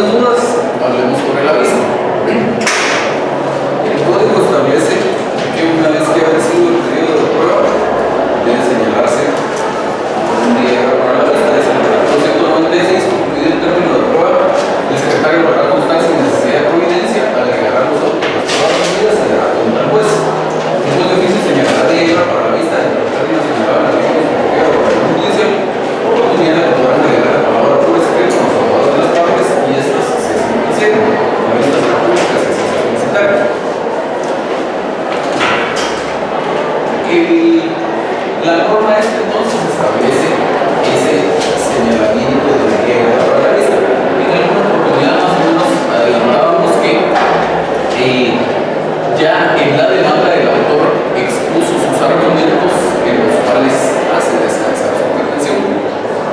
algunas dudas, hablemos sobre la vista. El código establece que una vez que ha vencido el periodo de prueba, debe señalarse un día para la vista. Es el artículo 196, concluido el término de prueba, el secretario habrá constancia sin necesidad de providencia, agregará los autos de las pruebas rendidas y dará cuenta al juez. El juez de oficio señalará día para la vista entre los términos señalados en el artículo superior o el judicial, por lo que mañana podrán agregar la palabra por escrito con los abogados de las partes y estos se hicieron. La vista será pública, se solicitará. La norma entonces establece ese señalamiento de la regla para la vista. En alguna oportunidad más o menos adelantábamos que ya en la demanda del autor expuso sus argumentos en los cuales hace descansar su pretensión.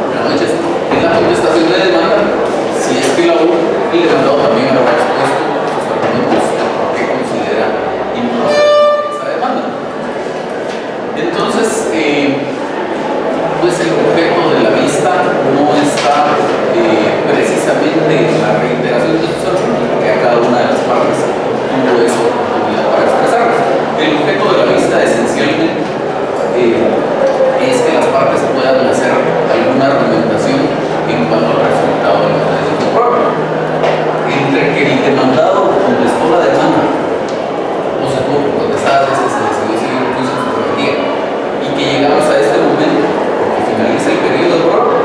Entonces, en la contestación de demanda, si es que el demandado también habrá expuesto sus argumentos que considera improcedente esa demanda. Entonces, pues el objeto de la vista no está precisamente en la reiteración de sus argumentos, porque a cada una de las partes tuvo esa oportunidad para expresarlos. El objeto de la vista esencialmente es que las partes puedan hacer alguna argumentación en cuanto al resultado de la decisión de prueba. Entre que el demandado contestó la demanda o se tuvo que contestar, se decidió seguir el juicio en su rebeldía, y que llegamos a este momento, porque finaliza el periodo de prueba,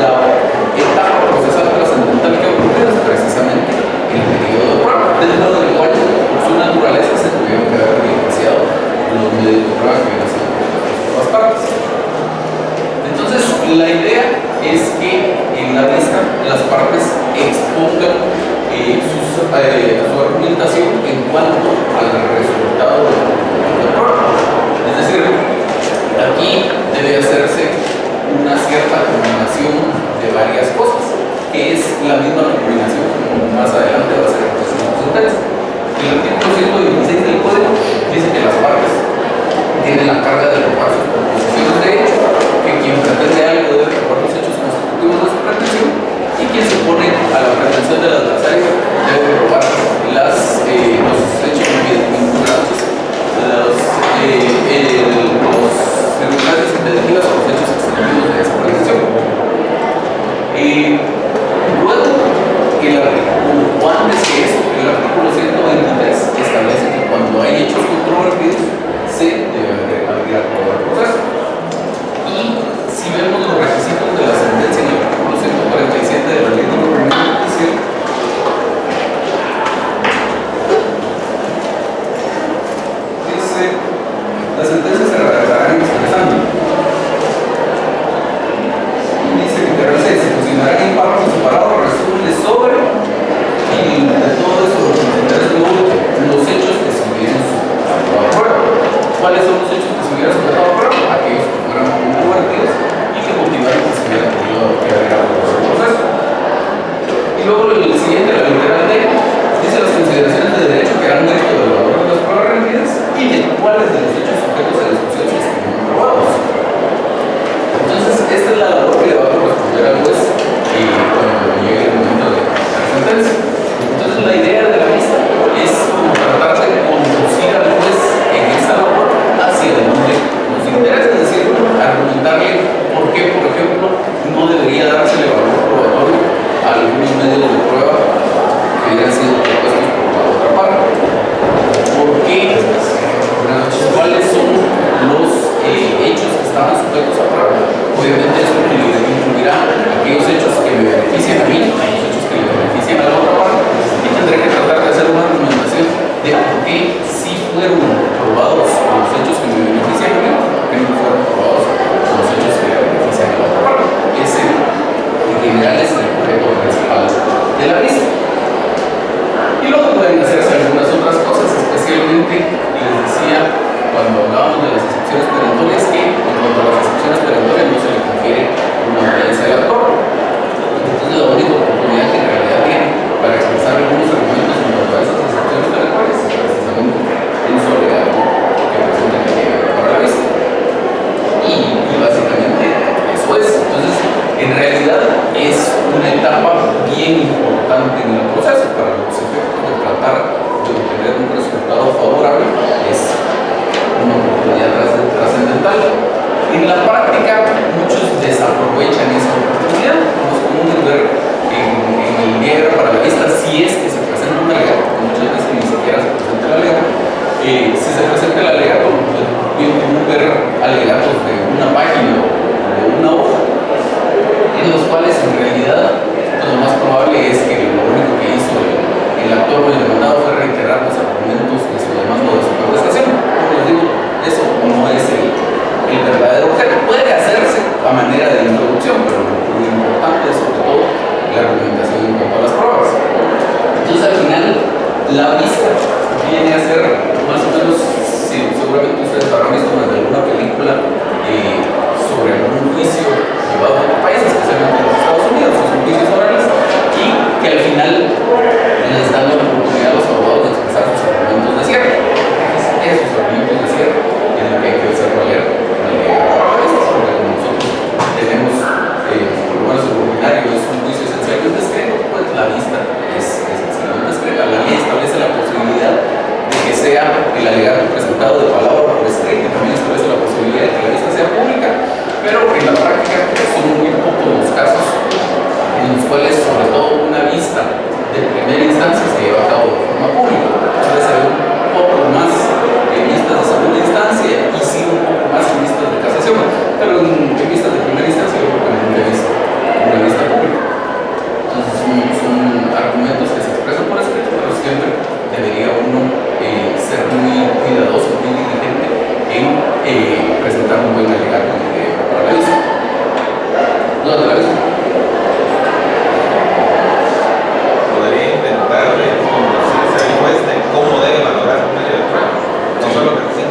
la etapa procesal trascendental que ocurrió es precisamente el periodo de prueba, dentro del cual por su naturaleza se tuvieron que haber diligenciado los medios de prueba que habían sido propuestos por las partes. Entonces, la idea es que en la vista las partes expongan su argumentación en cuanto al resultado de prueba. Es decir, aquí debe hacerse una cierta combinación de varias cosas, que es la misma combinación como más adelante va a ser el próximo sentencia. El artículo 126 del Código dice que las partes tienen la carga de probar sus proposiciones de hecho, que quien pretende algo debe probar los hechos constitutivos de su pretensión y quien se opone a la pretensión del adversario debe probar los hechos vinculados, los circunstancias impeditivas o los hechos extraños de esa pretensión. Luego, o antes que eso, el artículo 123 establece que cuando hay hechos controvertidos se debe abrir todo el proceso. Y si vemos los requisitos de la sentencia en el artículo 147 de la Ley de Procedimiento Judicial, dice: la sentencia se redactará expresando. Dice que se fusionarán en párrafos separados, resúmenes sobre, y de todo eso los hechos que se hubieran sujetado a prueba. ¿Cuáles son los hechos que se hubieran sujetado a prueba? Aquellos que fueran controvertidos y que motivaron que se hubiera tenido que agregar todo el proceso. Y luego el siguiente, la literal D, dice las consideraciones de derecho que harán mérito del valor de las pruebas rendidas y de cuáles de los hechos sujetos a discusión se estiman probados. Entonces, esta es la labor que le va a corresponder al juez cuando llegue el momento de la sentencia. Entonces, la idea de la vista es como tratar de conducir al juez en esa labor hacia donde nos interesa, es decir, argumentarle por qué, por ejemplo, no debería dársele valor probatorio a algunos medios de prueba que hubieran sido propuestos por la otra parte. ¿Por qué? ¿Cuáles son los hechos que estaban sujetos a prueba? Obviamente eso incluirá aquellos hechos que me benefician a mí, aquellos hechos que le benefician a la otra parte, y tendré que tratar de hacer una argumentación de por qué sí fueron probados los hechos que me benefician a mí, por qué no fueron probados los hechos que le benefician a la otra parte. Ese, en general, es el objeto principal de la vista. Y luego pueden hacerse algunas otras cosas, especialmente, les decía, cuando hablábamos de las excepciones perentorias, que en cuanto a las excepciones perentorias no se le confiere una audiencia al autor. Entonces, la única oportunidad que en realidad tiene para expresar algunos argumentos en cuanto a esas excepciones perentorias es precisamente en su alegato que presenta que tiene para la vista. Y básicamente eso es. Entonces, en realidad es una etapa bien importante importante en el proceso para los efectos de tratar de obtener un resultado favorable es una oportunidad trascendental. En la práctica, muchos desaprovechan esa oportunidad. No es común ver en el diario para la vista, si es que se presenta un alegato, porque muchas veces ni siquiera se presenta el alegato. Si se presenta el alegato, pues bien común ver alegatos de una página o de una hoja, en los cuales en realidad pues, lo más probable es que lo único que hizo el actor o el demandado fue reiterar los argumentos de su demanda o de su contestación. Como les digo, eso no es el verdadero objeto. Puede hacerse a manera de introducción, pero lo importante es sobre todo la argumentación en cuanto a las pruebas. Entonces al final la vista viene a ser más o menos, sí, seguramente ustedes habrán visto desde alguna película sobre algún juicio llevado a otro país, especialmente en los Estados Unidos, que son juicios orales, y que al final les dan la oportunidad a los abogados de expresar sus argumentos de cierre. Esos argumentos de cierre es lo que hay que hacer valer en el porque como nosotros tenemos, por lo menos el ordinario es un juicio esencialmente escrito, pues la vista es esencialmente escrita. La ley establece la posibilidad de que sea el alegato presentado de palabra por escrito, y también establece la posibilidad de que la vista sea pública, pero en la práctica son muy pocos los casos en los cuales sobre todo una vista de primera instancia se lleva a cabo de forma pública. Tal vez hay un poco más en vistas de segunda instancia y sí un poco más en vistas de casación, pero en vistas de primera instancia yo creo que nunca he visto una vista pública. Entonces son argumentos que se expresan por escrito, pero siempre debería uno ser muy cuidadoso, muy diligente en presentar un buen alegato para la vista. No, de la vista. Podría intentar conducirse al juez de cómo debe valorar un medio de prueba, no solo que sí,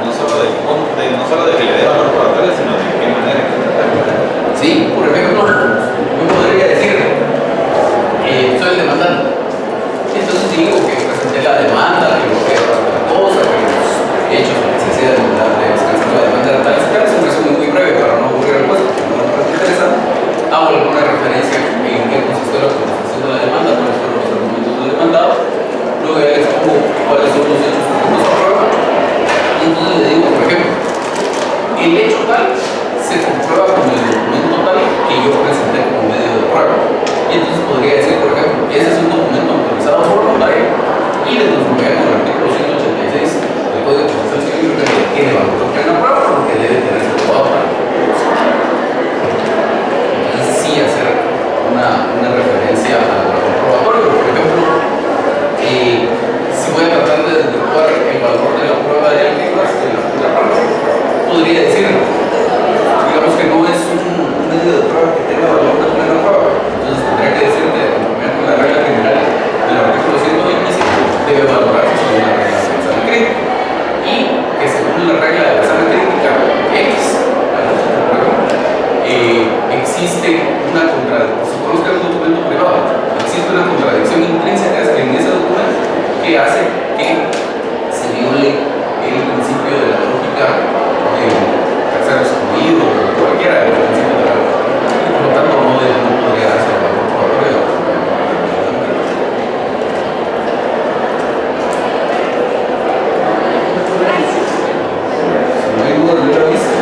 no solo de que le dé valor probatorio, sino de qué manera interpretarlo. Sí, por ejemplo, yo podría decir, soy el demandante. Entonces digo que presenté la demanda, que lo que era otra cosa, que los hechos que se hacía de la demanda era tal. Es un resumen muy breve para no aburrir al juez, porque no me parece interesante. Hago alguna referencia en qué consistió la contestación de la demanda, cuáles fueron los argumentos del demandado. Luego ya les expongo cuáles son los hechos sujetos a prueba. Y entonces le digo, por ejemplo, el hecho tal se comprueba con el documento tal que yo presenté como medio de prueba. Y entonces podría decir, por ejemplo, ese es un documento autorizado por notario y le transformaría con el artículo 186 del Código Procesal Civil que tiene valor en la prueba porque debe tener probado para entonces sí hacer una referencia al comprobatorio. Por ejemplo, si voy a tratar de desvirtuar el valor de la prueba de alguien más de la primera parte, podría decir, digamos que no es un medio de prueba que tenga valor de plena prueba. Entonces tendría que decir que, con la regla general del artículo 125, debe valorarse según la regla de la sala crítica. Y que según la regla de la sala crítica X, existe una contradicción. Supongamos que es un documento privado, existe una contradicción intrínseca en ese documento que hace que se viole el principio de la lógica del tercero excluido o cualquiera de los principios de la lógica. Y por lo tanto no podría darse el valor probatorio. Si no hay dudas de la vista,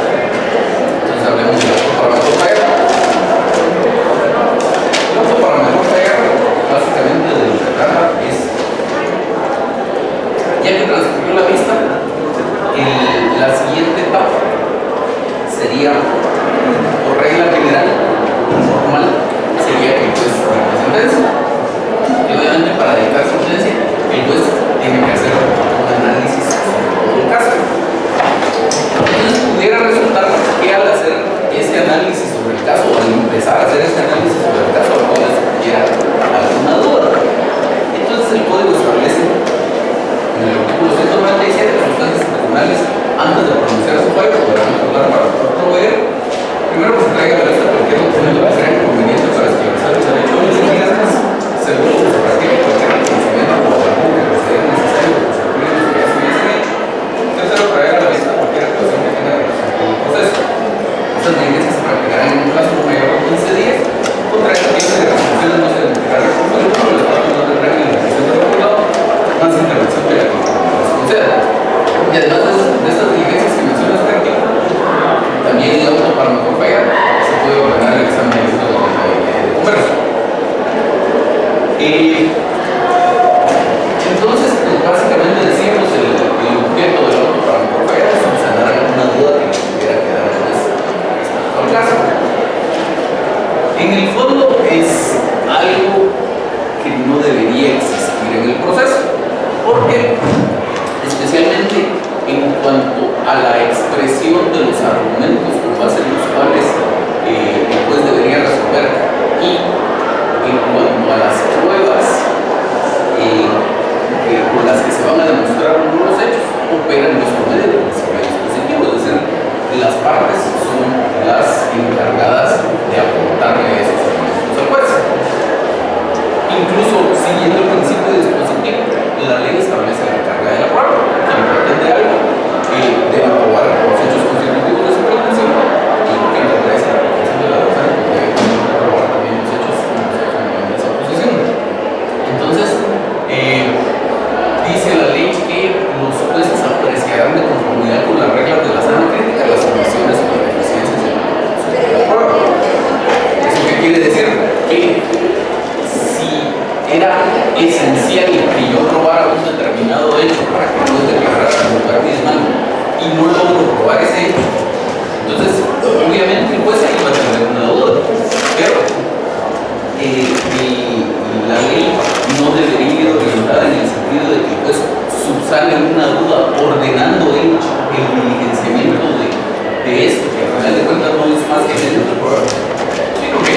entonces hablemos de la para mejor fallar. El auto para mejor fallar, básicamente de lo que se trata es, ya que transcurrió la vista, la siguiente etapa sería, por regla general, normal, sería que el juez dicte sentencia. Y obviamente para dictar sentencia, el juez tiene que hacer un análisis sobre todo el caso. Entonces pudiera resultar que al hacer ese análisis sobre el caso, o al empezar a hacer ese análisis sobre el caso, al juez tuviera alguna duda. Entonces el código establece en el artículo 197 que los jueces tribunales, antes de pronunciar su fallo, podrán acordar para proveer primero que se traiga a la vista cualquier documento que sea inconveniente para esclarecer el derecho de los inmigrantes. Segundo, que se practique cualquier reconocimiento o algo que considere necesario que se cumplir los que ya se hubiesen hecho. Tercero, traer a la vista cualquier actuación que tenga relación con el proceso. Estas diligencias se practicarán en un plazo no mayor de 15 días contra esta tiempo de En el fondo es algo que no debería existir en el proceso, porque especialmente en cuanto a la expresión de los argumentos con base en los cuales el juez debería resolver y en cuanto a las pruebas con las que se van a demostrar los hechos, operan nuestro medio de principio dispositivo, es decir, las partes son las encargadas de aportarle esos argumentos al juez. Incluso siguiendo el principio dispositivo, la ley establece la carga de la prueba. Quien pretende algo debe probar los hechos constitutivos de su pretensión, y quien regresa a la pretensión de la defensa debe probar también los hechos de esa posición. Entonces, dice la ley que los jueces apreciarán de conformidad con las reglas de la sana crítica las omisiones o las deficiencias de la prueba. ¿Eso qué quiere decir? Que si era esencial que yo probara un determinado hecho para que no declarara como parte de mano y no logro probar ese hecho, entonces obviamente el juez iba a tener una duda, pero la ley no debería ir orientada en el sentido de que el juez subsane una duda ordenando el diligenciamiento de esto, que al final de cuentas no es más que el de prueba, sino que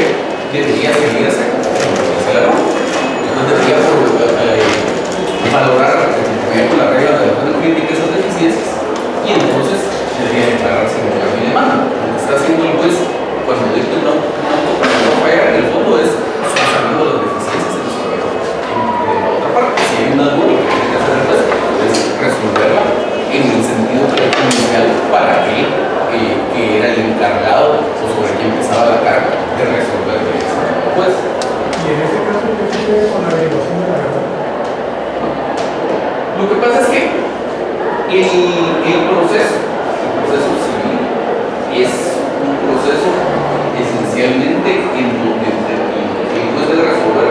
debería seguirse el error. Entonces debería valorar con la regla de la buena crítica esas deficiencias y entonces debería declararse como la demanda. Lo que está haciendo el juez cuando dicta un auto para no fallar en el fondo es subsanando las deficiencias de la otra parte. Si hay una duda, lo que tiene que hacer el juez es resolverla en el sentido inicial para que era el encargado o sobre quien empezaba la carga de resolver eso. Pues, ¿y en este caso qué sucede con la averiguación de la verdad? lo que pasa es que el proceso civil es un proceso esencialmente en donde el juez debe resolver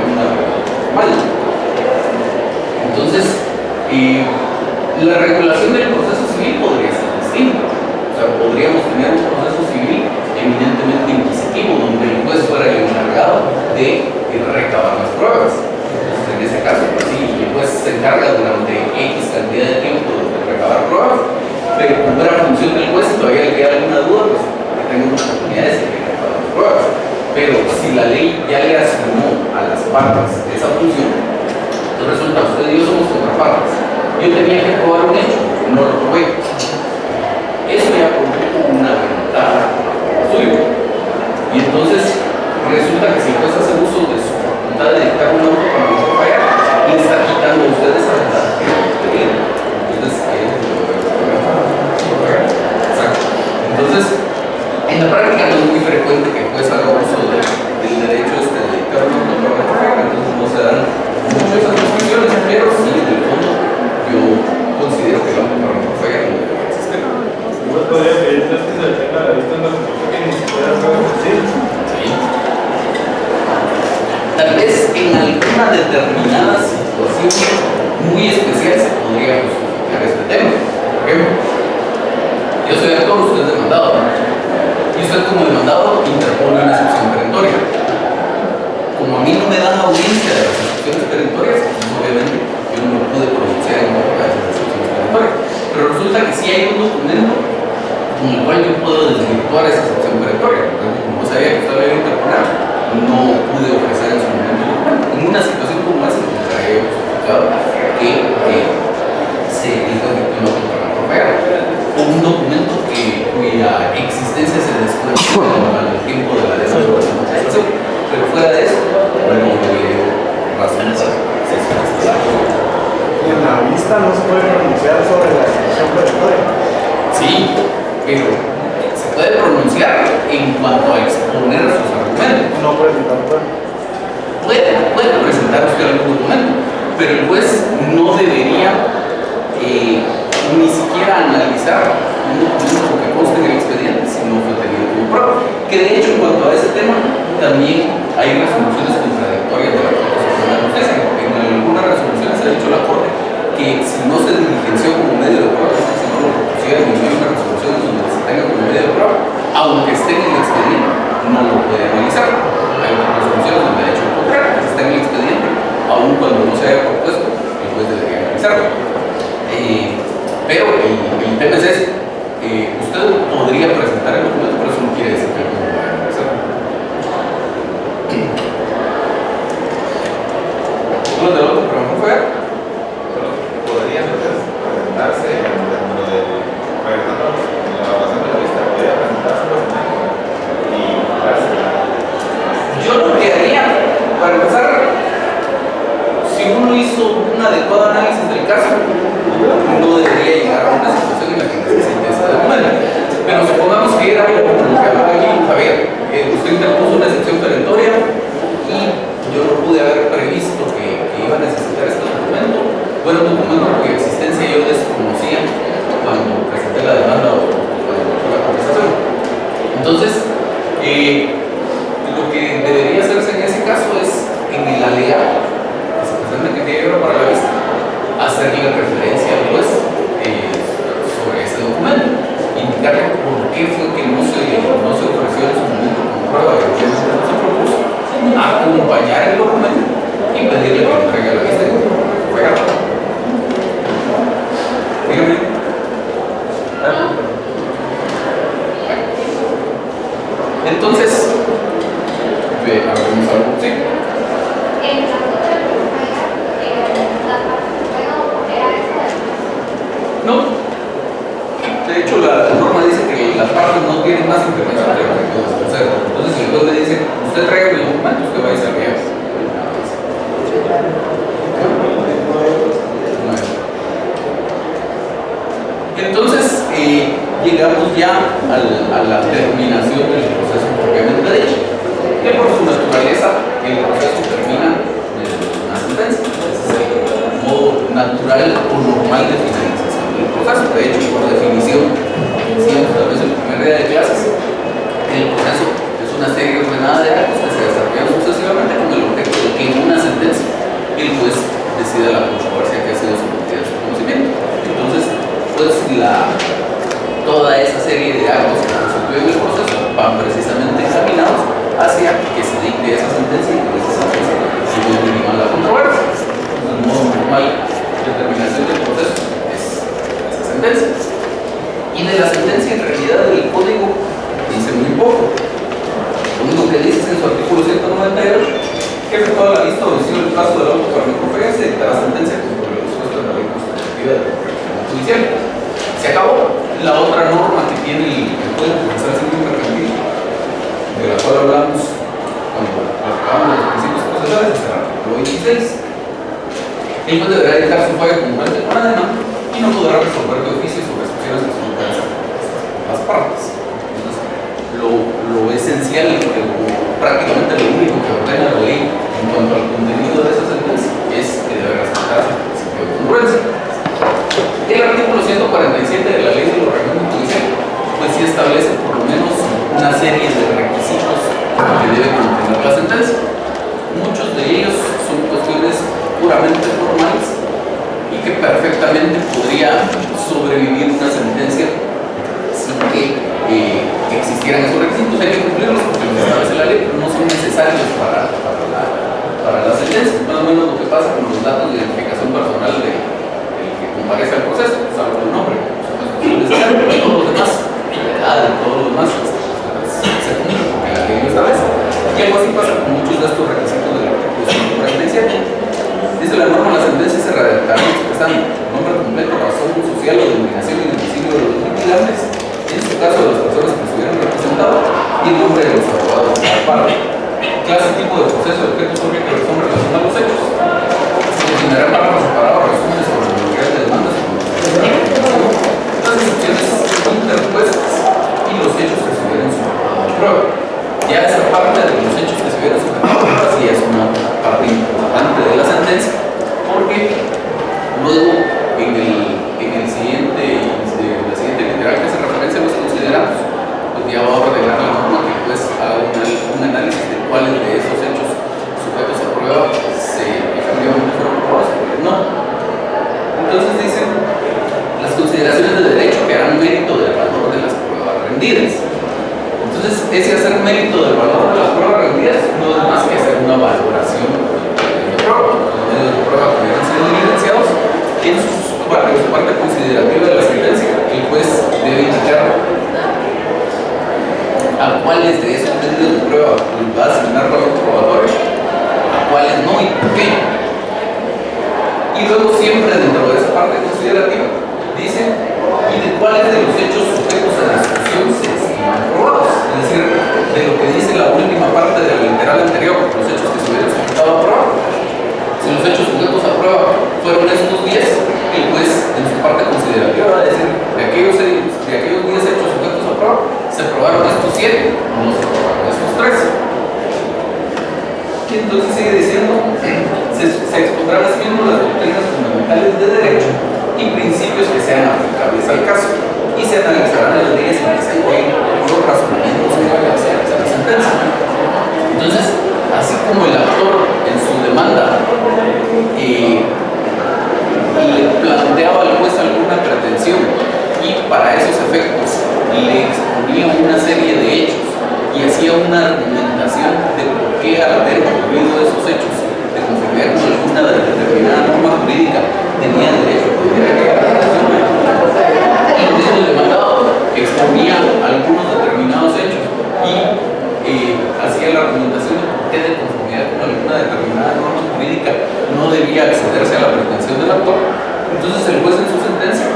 una verdad mal. Entonces, la regulación del proceso civil podría ser distinta. O sea, podríamos tener un proceso civil eminentemente inquisitivo, donde el juez fuera el encargado de recabar las pruebas. Entonces, en ese caso, pues sí, el juez se encarga durante X cantidad de tiempo de recabar pruebas, pero como era función del juez y todavía le queda alguna duda, pues que tenga una oportunidad de seguir recabando las pruebas. Pero si la ley ya le asignó a las partes esa función, entonces resulta, usted y yo somos contrapartes. Yo tenía que probar un hecho, no lo probé. Eso ya produjo una ventaja suya. Y entonces resulta que si el juez hace uso de su facultad de dictar un auto para no fallar, le está quitando a usted esa ventaja que tenía. Entonces ahí es donde lo veo. Exacto. Entonces, en la práctica no es muy frecuente que el juez haga uso del derecho de dictar un auto para no fallar, entonces no se dan muchas esas discusiones, pero sí, en el fondo, yo considero que el auto para no fallar no debe existir. ¿Vos podrías pedir que se detenga la vista en la situación que ni siquiera puede decir? Sí. Tal vez en alguna determinada situación muy especial se podría justificar este tema. Por ejemplo, yo soy actor, usted es demandado. Y usted como demandado interpone una excepción perentoria. Como a mí no me dan audiencia de las excepciones perentorias, pues obviamente yo no me pude pronunciar en contra de esas excepciones perentorias. Pero resulta que sí hay un documento con el cual yo puedo desvirtuar esa excepción perentoria. Por ejemplo, como sabía que usted lo iba a interponer, no pude ofrecer en su momento el documento. En una situación como esa, encontraré justificado que se dijo que no para no pagar. O un documento cuya existencia se desconoce al tiempo de la desaprobación. Pero fuera de eso, no hubiera razones. Y en la vista no se puede pronunciar sobre la excepción perentoria. Sí, pero se puede pronunciar en cuanto a exponer sus argumentos. No puede citar prueba. Puede presentar usted algún documento, pero el juez no debería ni siquiera analizar un documento que conste en el expediente si no fue tenido como prueba. Que de hecho, en cuanto a ese tema, también hay resoluciones contradictorias de la Corte Suprema de Justicia. En algunas resoluciones ha dicho la Corte que si no se diligenció como medio de prueba, si no lo propusieron y no hay una resolución donde se tenga como medio de prueba, aunque esté en el expediente, no lo puede analizar. Lo que debería hacerse en ese caso es, en el alegato que se presenta que tiene que para la vista, hacerle referencia al juez sobre ese documento, indicarle por qué fue que no se ofreció en su momento como prueba de que no se propuso, acompañar el documento y pedirle que lo entregue a la vista. Dígame. Entonces, hagamos algo, ¿sí? No. De hecho, la norma dice que las partes no tienen más intervención de lo que puede hacer. Entonces, si el juez le dice, usted traiga el documento, usted va a decir bien. Entonces, llegamos ya a la terminación del proceso propiamente dicho, que por su naturaleza el proceso termina en una sentencia. Ese es el modo natural o normal de finalización del proceso. De hecho, por definición, decíamos tal vez en el primer día de clases, el proceso es una serie ordenada de actos que se desarrollan sucesivamente con el objeto de que en una sentencia el juez decida la controversia que ha sido sometida a su conocimiento. Entonces, pues toda esa serie de actos que se resuelven en el proceso van precisamente encaminados hacia que se dicte esa sentencia y que esa sentencia se mínima la controversia. El modo normal de terminación del proceso es esa sentencia. Y de la sentencia, en realidad, el código dice muy poco. Lo único que dice es en su artículo 198 que efectuada la vista o decisión del plazo del auto para no conferencia se dictará sentencia por el supuesto de la ley constitutiva del judicial. Se acabó. La otra norma que tiene el Código Procesal Civil Mercantil, de la cual hablamos cuando hablamos de los principios procesales, es el artículo 26. El juez deberá dictar su fallo congruente con la demanda y no podrá resolver de oficio sobre excepciones que son las partes. Entonces, lo esencial, prácticamente lo único que ordena la ley en cuanto al contenido de esa sentencia es que debe respetarse el principio de congruencia. El artículo 147 de la ley de los reglamentos judiciales pues sí establece por lo menos una serie de requisitos que debe contener la sentencia. Muchos de ellos son cuestiones puramente formales y que perfectamente podría sobrevivir una sentencia sin que existieran esos requisitos. Hay que cumplirlos porque los establece la ley, pero no son necesarios para la sentencia. Más o menos lo que pasa con los datos de identificación personal de comparece al proceso, salvo el nombre, pero todos los demás, la edad y todo lo demás se cumple porque la ley lo establece. Y algo así pasa con muchos de estos requisitos del artículo 147. Dice la norma, la sentencia se redactará expresando nombre completo, razón social o denominación y domicilio de los litigantes, en su caso de las personas que se hubieran representado, y el nombre de los abogados de cada parte. Clase, tipo de proceso, objeto, sobre que son relación a los hechos. Generar párrafos separados, resúmenes sobre lo que de demandas, las excepciones interpuestas y los hechos que se hubieran sometido a prueba. Ya esa parte de los hechos que se hubieran sometido a prueba sí es una parte importante de la sentencia, porque luego en la siguiente literal que hace referencia a los considerados, pues ya va a ordenar la norma que pues haga un análisis de cuáles de esos hechos sujetos a prueba se efectivamente fueron probados y no. Entonces dicen las consideraciones de derecho que harán mérito del valor de las pruebas rendidas. Entonces ese hacer mérito del valor de las pruebas rendidas no es más que hacer una valoración de prueba. Los medios de prueba que hubieran sido evidenciados en su parte considerativa de la sentencia, el juez debe indicar a cuáles de esos medios de prueba va a asignar valor probatorio, a cuáles no y por qué. Y luego siempre dentro de esa parte considerativa dice y de cuáles de los hechos sujetos a discusión se estiman probados. Es decir, de lo que dice la última parte del literal anterior, los hechos que se hubieran sujetado a prueba. Si los hechos sujetos a prueba fueron estos 10, el juez en su parte considerativa va a decir de aquellos 10 hechos sujetos a prueba se probaron estos 7, no se probaron estos 3. Y entonces sigue diciendo, se expondrán asimismo las doctrinas fundamentales de derecho y principios que sean aplicables al caso y se analizarán las leyes en que se apoyen los razonamientos que se una argumentación de por qué al haber ocurrido esos hechos de conformidad con alguna determinada norma jurídica tenía derecho a pedir aquella prestación. Y el demandado exponía algunos determinados hechos y hacía la argumentación de por qué de conformidad con alguna determinada norma jurídica no debía accederse a la pretensión del autor. Entonces el juez en su sentencia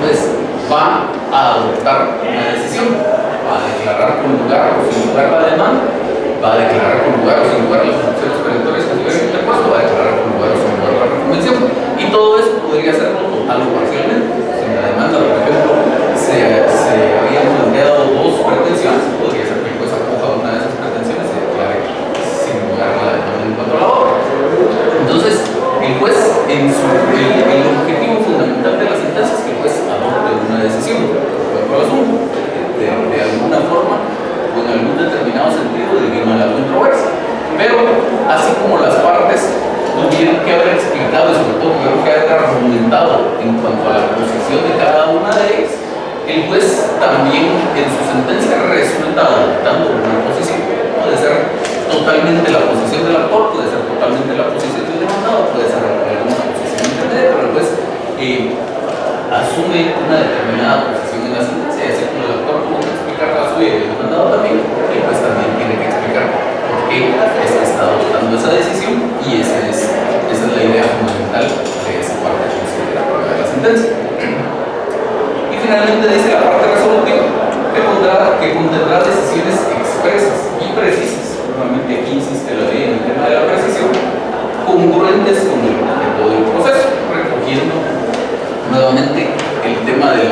pues va a adoptar una decisión, va a declarar con lugar o sin lugar la demanda, va a declarar con lugar o sin lugar las funciones perentorias que se hubieran interpuesto, va a declarar con lugar o sin lugar la reconvención. Y todo eso podría hacerlo total o parcialmente. Si en la demanda, por ejemplo, se habían planteado dos pretensiones, podría ser que el juez acoja una de esas pretensiones y declare sin lugar la demanda en cuanto a la otra. Entonces, el juez, el objetivo fundamental de la sentencia es que el juez adopte una decisión en cuanto al asunto, de alguna forma o en algún determinado sentido debido a la controversia. Pero, así como las partes tuvieron que haber explicado y sobre todo tuvieron que haber argumentado en cuanto a la posición de cada una de ellas, el juez también en su sentencia resulta adoptando una posición. Puede ser totalmente la posición del autor, puede ser totalmente la posición del demandado, puede ser alguna posición intermedia, pero el juez asume una determinada posición en la sentencia, así como el autor tuvo que explicar la suya y el demandado también, el juez también tiene que explicar por qué es que está adoptando esa decisión, y esa es la idea fundamental de esa parte considerada de la sentencia. Y finalmente dice la parte resolutiva que contendrá decisiones expresas y precisas. Nuevamente aquí insiste la ley en el tema de la precisión, congruentes con el objeto del proceso, recogiendo nuevamente el tema del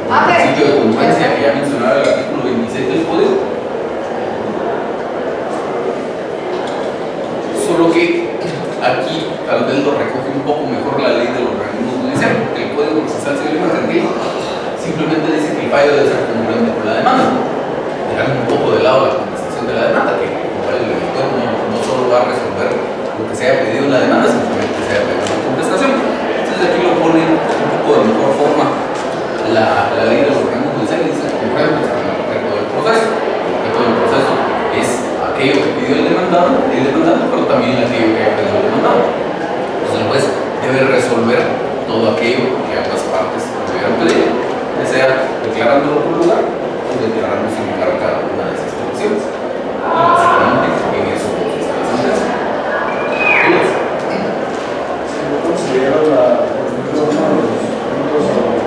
principio de congruencia que ya mencionaba el artículo 26 del Código. Solo que aquí tal vez lo recoge un poco mejor la ley del organismo judicial, porque el Código Procesal Civil Mercantil simplemente dice que el fallo debe ser congruente con la demanda, dejando un poco de lado la contestación de la demanda, que el elector no solo va a resolver lo que se haya pedido en la demanda, simplemente se haya pedido una contestación. Entonces aquí lo pone un poco de mejor forma la ley de los organismos judiciales, dice congruentes con el objeto del proceso. El objeto del proceso es aquello que pidió el demandante, pero también aquello que haya pedido el demandado. Entonces el juez debe resolver todo aquello que ambas partes hubieran pedido, ya sea declarándolo por lugar o declarando sin lugar cada una de esas condiciones. Y básicamente en eso consiste la sentencia. Si no considera por ejemplo, uno de los puntos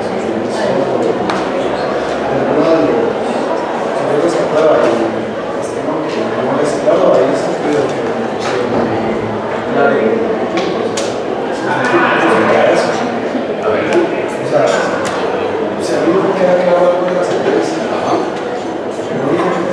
que rescatar el sistema que no es claro, ahí se puede que una de A ver. o sea, si a mí no me queda claro algo de la sentencia, pero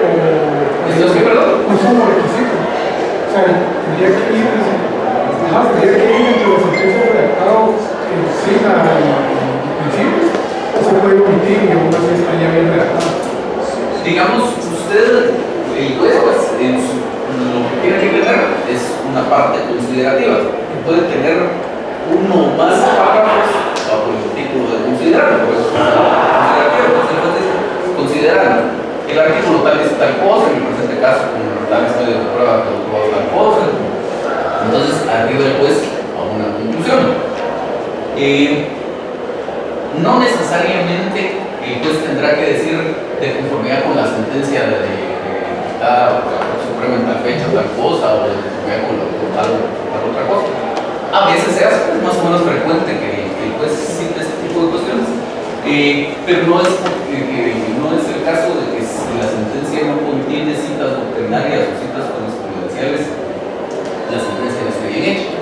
¿Esto es qué, perdón? No son los requisitos. O sea, tendría que ir entre los sentencias redactados en sigla y principios, o se puede omitir y aún así está ya bien redactado. Digamos, usted, el juez, pues, lo que tiene que tener es una parte considerativa, que puede tener uno o más párrafos bajo el título de considerar, por eso es considerativo. Entonces, consideran el artículo tal dice tal cosa, en el presente caso, como tales medios de prueba que lo tal cosa. Entonces, arriba el juez a una conclusión. No necesariamente el juez tendrá que decir de conformidad con la sentencia de la Suprema en tal fecha, tal cosa, o de conformidad con tal otra cosa. A veces se hace, es más o menos frecuente que el juez cite este tipo de cuestiones, pero no es el caso de que si la sentencia no contiene citas doctrinarias o citas jurisprudenciales, la sentencia no esté bien hecha.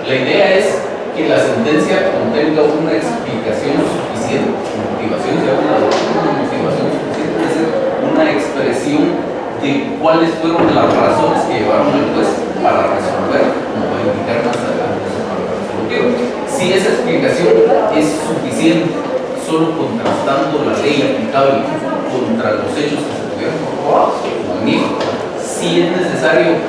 La idea es que la sentencia contenga una explicación suficiente, motivación, si habla de una motivación suficiente, es decir, una expresión de cuáles fueron las razones que llevaron al juez para resolver, como va a indicar más adelante para el resolutivo. Si esa explicación es suficiente, solo contrastando la ley aplicable contra los hechos que se tuvieron comprobados, magnífico. Si es necesario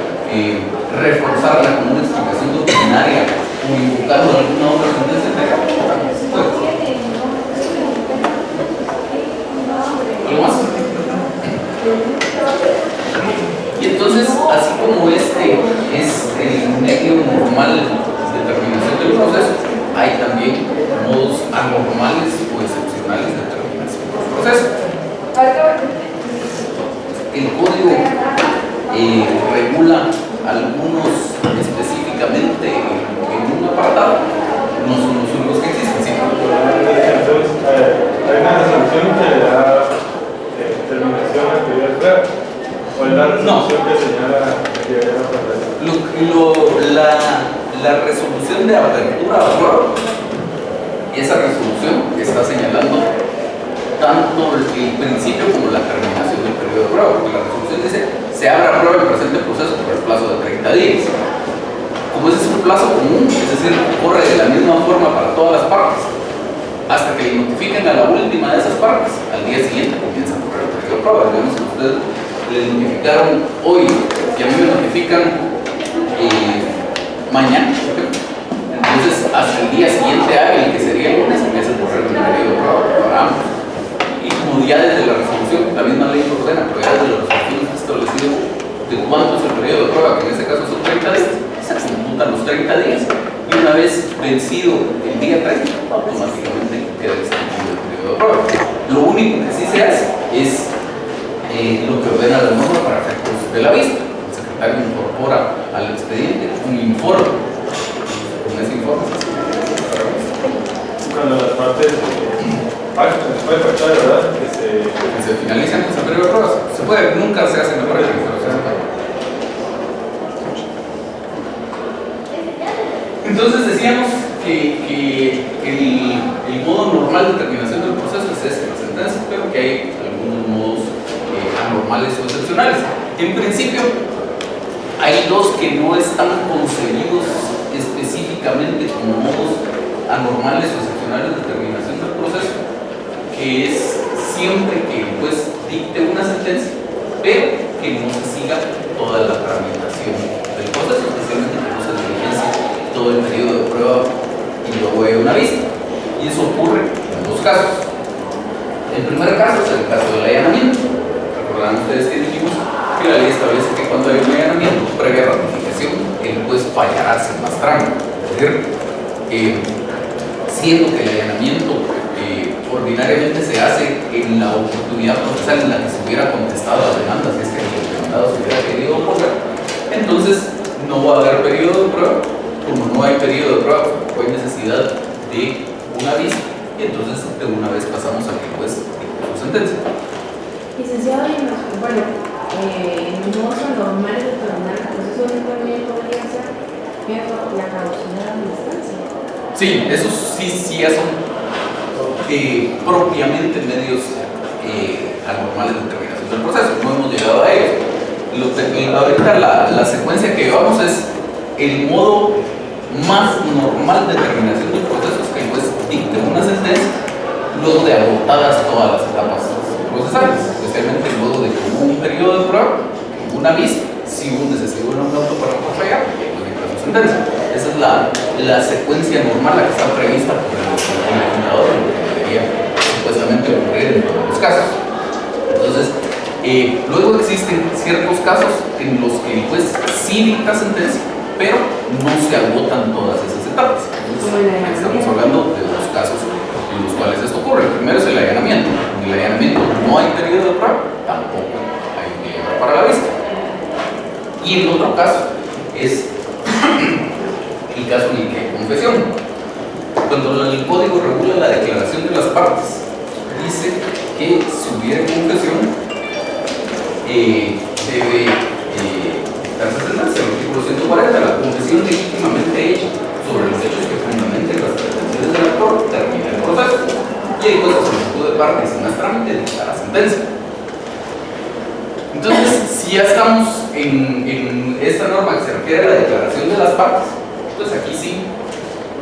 reforzarla con una explicación doctrinaria o invocando alguna otra sentencia legal, pues, ¿algo más? Y entonces, así como este es el medio normal de terminación del proceso, hay también modos anormales o excepcionales de terminación del proceso. El código regula algunos específicamente en un apartado, no son los únicos que existen. ¿Sí? Hay una resolución que le da terminación a actividad real, o es la resolución que señala actividad real. La resolución de apertura a prueba, esa resolución está señalando tanto el principio como la terminación del periodo de prueba, porque la resolución dice se abre a prueba el presente proceso por el plazo de 30 días. Como ese es un plazo común, es decir, corre de la misma forma para todas las partes, hasta que le notifiquen a la última de esas partes, al día siguiente comienza a correr el periodo de prueba. Digamos que ustedes le notificaron hoy y a mí me notifican mañana, entonces hasta el día siguiente hábil, que sería el lunes, empieza a correr el periodo de prueba para ambos. Y como ya desde la resolución, la misma ley lo ordena, pero ya desde la resolución está establecido de cuánto es el periodo de prueba, que en este caso son 30 días, se computan los 30 días, y una vez vencido el día 30, automáticamente queda extinguido el periodo de prueba. Lo único que sí se hace es lo que ordena la norma para efectos de la vista. El secretario incorpora al expediente un informe. Con ese informe Cuando las partes puede faltar, ¿verdad? que se finalizan con ese periodo de pruebas. Se puede, nunca se hace en la práctica, pero se hace. Entonces decíamos que el modo normal de terminación del proceso es la sentencia, pero que hay algunos modos anormales o excepcionales. En principio, hay dos que no están concebidos específicamente como modos anormales o excepcionales de terminación del proceso, que es siempre que el juez dicte una sentencia, pero que no se siga toda la tramitación del proceso, especialmente que no se diligencie todo el periodo de prueba y luego hay una vista. Y eso ocurre en dos casos. El primer caso es el caso del allanamiento. Recordarán ustedes que dijimos que la ley establece que cuando hay un allanamiento previa ratificación, el juez fallará sin más trámite. Es decir, siendo que el allanamiento ordinariamente se hace en la oportunidad procesal en la que se hubiera contestado la demanda, si es que el demandado se hubiera querido oponer, entonces no va a haber periodo de prueba. Como no hay periodo de prueba, tampoco hay necesidad de una vista, y entonces de una vez pasamos a que el juez dicte su sentencia. Licenciado, bueno, en modos anormales de terminar el proceso también podría ser la caducidad de la instancia. Sí, esos sí ya son propiamente medios anormales de terminación del proceso. No hemos llegado ahorita la secuencia que llevamos es el modo más normal de terminación de procesos, que el juez dicte una sentencia luego de agotadas todas las etapas procesales, especialmente luego de que hubo un periodo de prueba, que hubo una vista, si hubo un decisivo en un auto para fallar, y pues dicta su sentencia. Esa es la secuencia normal, la que está prevista por el legislador, lo que debería supuestamente ocurrir en todos los casos. Entonces, luego existen ciertos casos en los que el juez sí dicta sentencia, pero no se agotan todas esas etapas. Entonces, estamos hablando de dos casos en los cuales esto ocurre. El primero es el allanamiento. En el allanamiento no hay periodo de prueba, tampoco hay un tiempo para la vista. Y el otro caso es el caso en el que hay confesión. Cuando el código regula la declaración de las partes, dice que si hubiera confesión, debe darse sentencia. El artículo 140, la confesión legítimamente hecha sobre los hechos que fundamenten las pretensiones del actor termina el proceso. Y el juez a solicitud de parte sin más trámite dicta la sentencia. Entonces, si ya estamos en esta norma que se refiere a la declaración de las partes, pues aquí sí,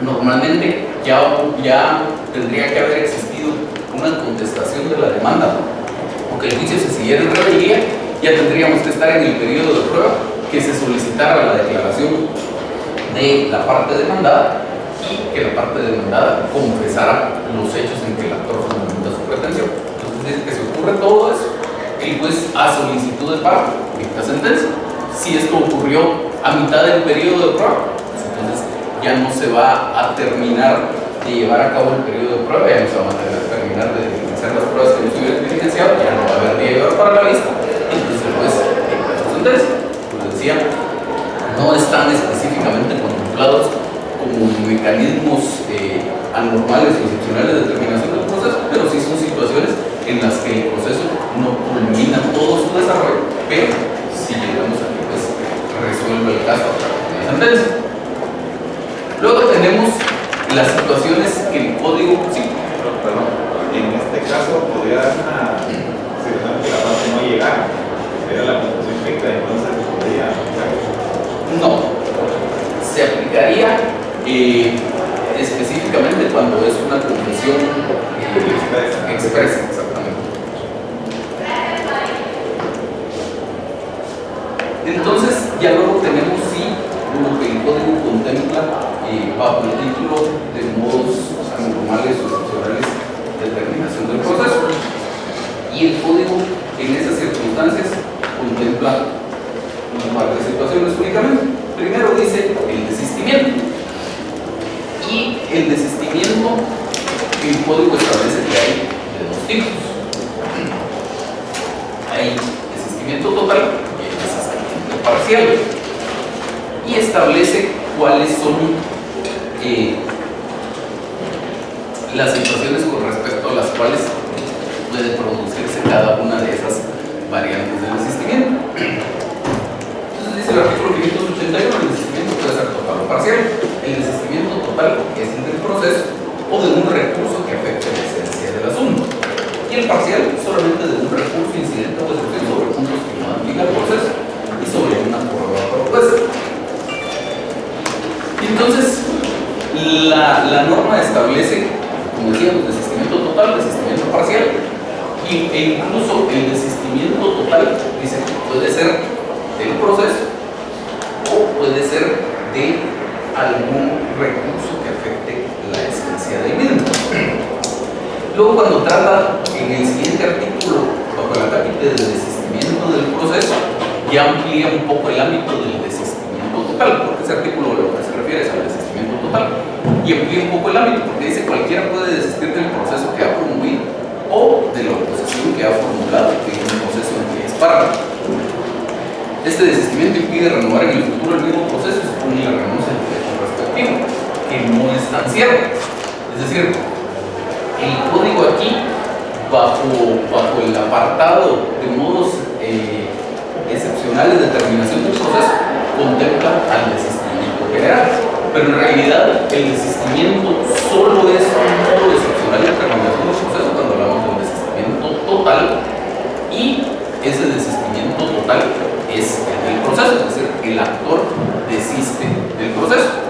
normalmente ya tendría que haber existido una contestación de la demanda, o que el juicio se siguiera en rebeldía, ya tendríamos que estar en el periodo de prueba que se solicitara la declaración de la parte demandada y que la parte demandada confesara los hechos en que el actor fundamenta su pretensión. Entonces, desde que se ocurre todo eso, el juez a solicitud de parte dicta sentencia. Si esto ocurrió a mitad del periodo de prueba, pues entonces ya no se va a terminar de llevar a cabo el periodo de prueba, ya no se va a terminar de diligenciar las pruebas que no se hubieran diligenciado, ya no va a haber de llevar para la vista. Entonces el juez dicta su sentencia. Como decía, no están específicamente contemplados como mecanismos anormales o excepcionales de determinación del proceso, pero sí son situaciones en las que el proceso no culmina todo su desarrollo, pero si llegamos a que pues, resuelve el caso a través de la sentencia. Luego tenemos las situaciones que el código... Sí. Perdón, en este caso podría dar una situación que la parte no llegara, era la conclusión directa, entonces podría aplicar. No, se aplicaría específicamente cuando es una confesión expresa, exactamente. Entonces, ya luego tenemos sí lo que el código contempla bajo el título de modos anormales o excepcionales de terminación del proceso. Y el código en esas circunstancias contempla un par de situaciones únicamente. Primero dice el desistimiento. Y el desistimiento, el código establece que hay de dos tipos. Hay desistimiento total y hay desistimiento parcial. Y establece cuáles son las situaciones con respecto a las cuales puede producirse cada una de esas variantes del desistimiento. Entonces dice el artículo 581, el desistimiento puede ser total o parcial. El desistimiento total es el del proceso o de un recurso que afecte la esencia del asunto. Y el parcial solamente de un recurso incidente o excepción sobre puntos que no aplica el proceso y sobre una prueba propuesta. Entonces, la norma establece, como decíamos, desistimiento total, desistimiento parcial, e incluso el desistimiento total dice que puede ser del proceso o puede ser de algún recurso que afecte la esencia del mismo. Luego, cuando trata en el siguiente artículo, bajo el capítulo del desistimiento del proceso, ya amplía un poco el ámbito del desistimiento total, porque ese artículo lo que se refiere es al desistimiento total, y amplía un poco el ámbito, porque dice cualquiera puede desistir del proceso que ha promovido o de la oposición que ha formulado en un proceso en que es parte. Este desistimiento impide renovar en el futuro el mismo proceso y supone la renuncia del derecho respectivo, que no es tan cierto. Es decir, el código aquí, bajo el apartado de modos excepcionales de terminación del proceso, contempla al desistimiento general. Pero en realidad, el desistimiento solo es un modo excepcional de terminación del proceso cuando hablamos de un desistimiento total, y ese desistimiento total es el del proceso, es decir, el actor desiste del proceso.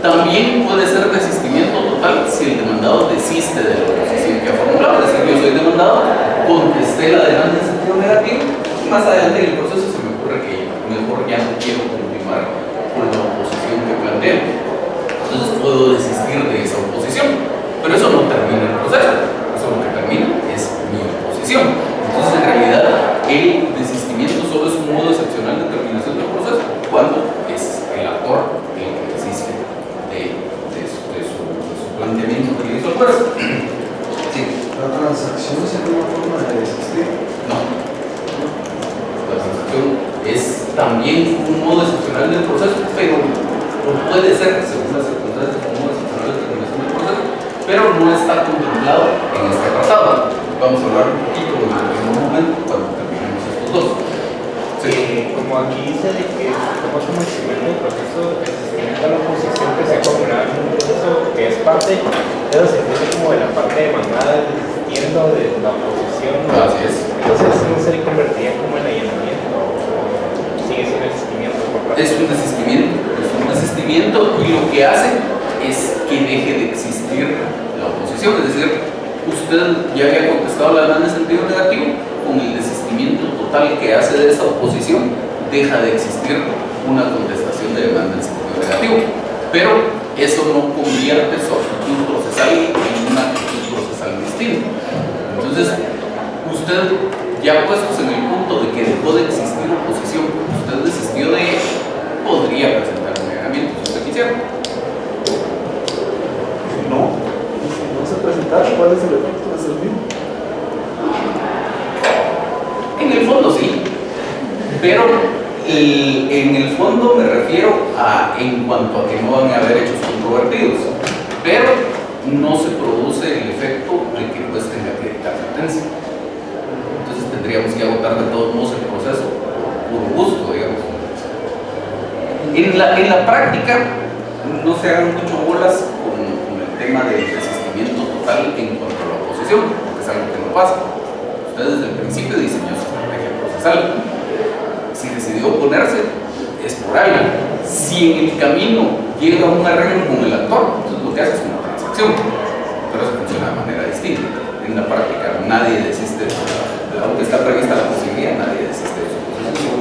También puede ser desistimiento total si el demandado desiste de la oposición que ha formulado. Es decir, yo soy demandado, contesté la demanda en sentido negativo y más adelante en el proceso se me ocurre que mejor ya no quiero continuar con la oposición que planteo. Entonces puedo desistir de esa oposición, pero eso no termina el proceso, eso lo que termina es mi oposición. Entonces en realidad el desistimiento solo es un modo excepcional de terminación del proceso cuando es el actor el que desiste de su planteamiento que le hizo el juez. Sí. La transacción sería una forma de desistir. No. La transacción es también un modo excepcional del proceso, pero puede ser, según las circunstancias, un modo excepcional de terminación del proceso, pero no está contemplado en este apartado. Vamos a hablar un poquito en un momento cuando terminemos estos dos. Sí. Como aquí dice de que como experimento del proceso, el experimento de la oposición que se ha formulado en un proceso que es parte, pero se entiende como de la parte demandada desistiendo de la oposición. Así es. Entonces no se le convertiría como en allanamiento o sigue siendo desistimiento por parte. Es un desistimiento y lo que hace es que deje de existir la oposición, es decir, usted ya había contestado la demanda en sentido negativo, con el desistimiento total que hace de esa oposición, deja de existir una contestación de demanda en sentido negativo. Pero eso no convierte su actitud procesal en una actitud procesal distinta. Entonces, usted ya puestos en el punto de que dejó de existir oposición, usted desistió de ella, podría presentar un negamiento si usted quisiera. No, si no se presentara, ¿cuál es el efecto? Es el mismo. En el fondo sí, pero en el fondo me refiero a en cuanto a que no van a haber hechos controvertidos, pero no se produce el efecto de que el juez tenga que dictar sentencia. Entonces tendríamos que agotar de todos modos el proceso por gusto, digamos. En la práctica no se hagan mucho bolas con el tema del desistimiento total en cuanto a la oposición, porque es algo que no pasa. Usted desde el principio diseñó su estrategia procesal. Si decidió oponerse, es por algo. Si en el camino llega a un arreglo con el actor, entonces lo que hace es una transacción. Pero eso funciona de manera distinta. En la práctica nadie desiste, aunque está prevista la posibilidad, nadie desiste de su posición.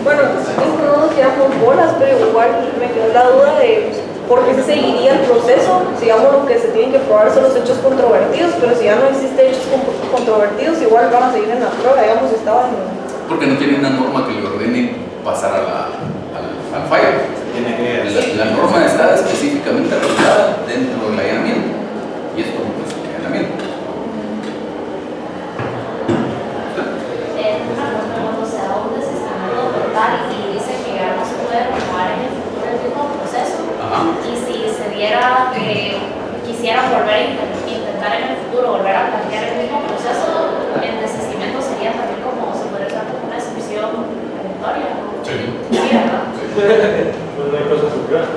Bueno, no nos tiramos bolas, pero igual me quedó la duda de por qué se seguiría el proceso. Digamos, lo que se tienen que probar son los hechos controvertidos, pero si ya no existen hechos controvertidos, igual van a seguir en la prueba, digamos, estaban... Porque no tiene una norma que le ordene pasar al fallo. La norma está específicamente regulada dentro del allanamiento, y esto no es un allanamiento. Cuando se da un desistimiento total y dice que ya no se puede renovar en el futuro el mismo proceso, y si se diera que quisieran volver a intentar en el futuro volver a plantear el mismo proceso, el desistimiento sería también como, se podría usar como una excepción perentoria, ¿no? Sí. Sí, ¿verdad? Pues no hay cosa juzgada.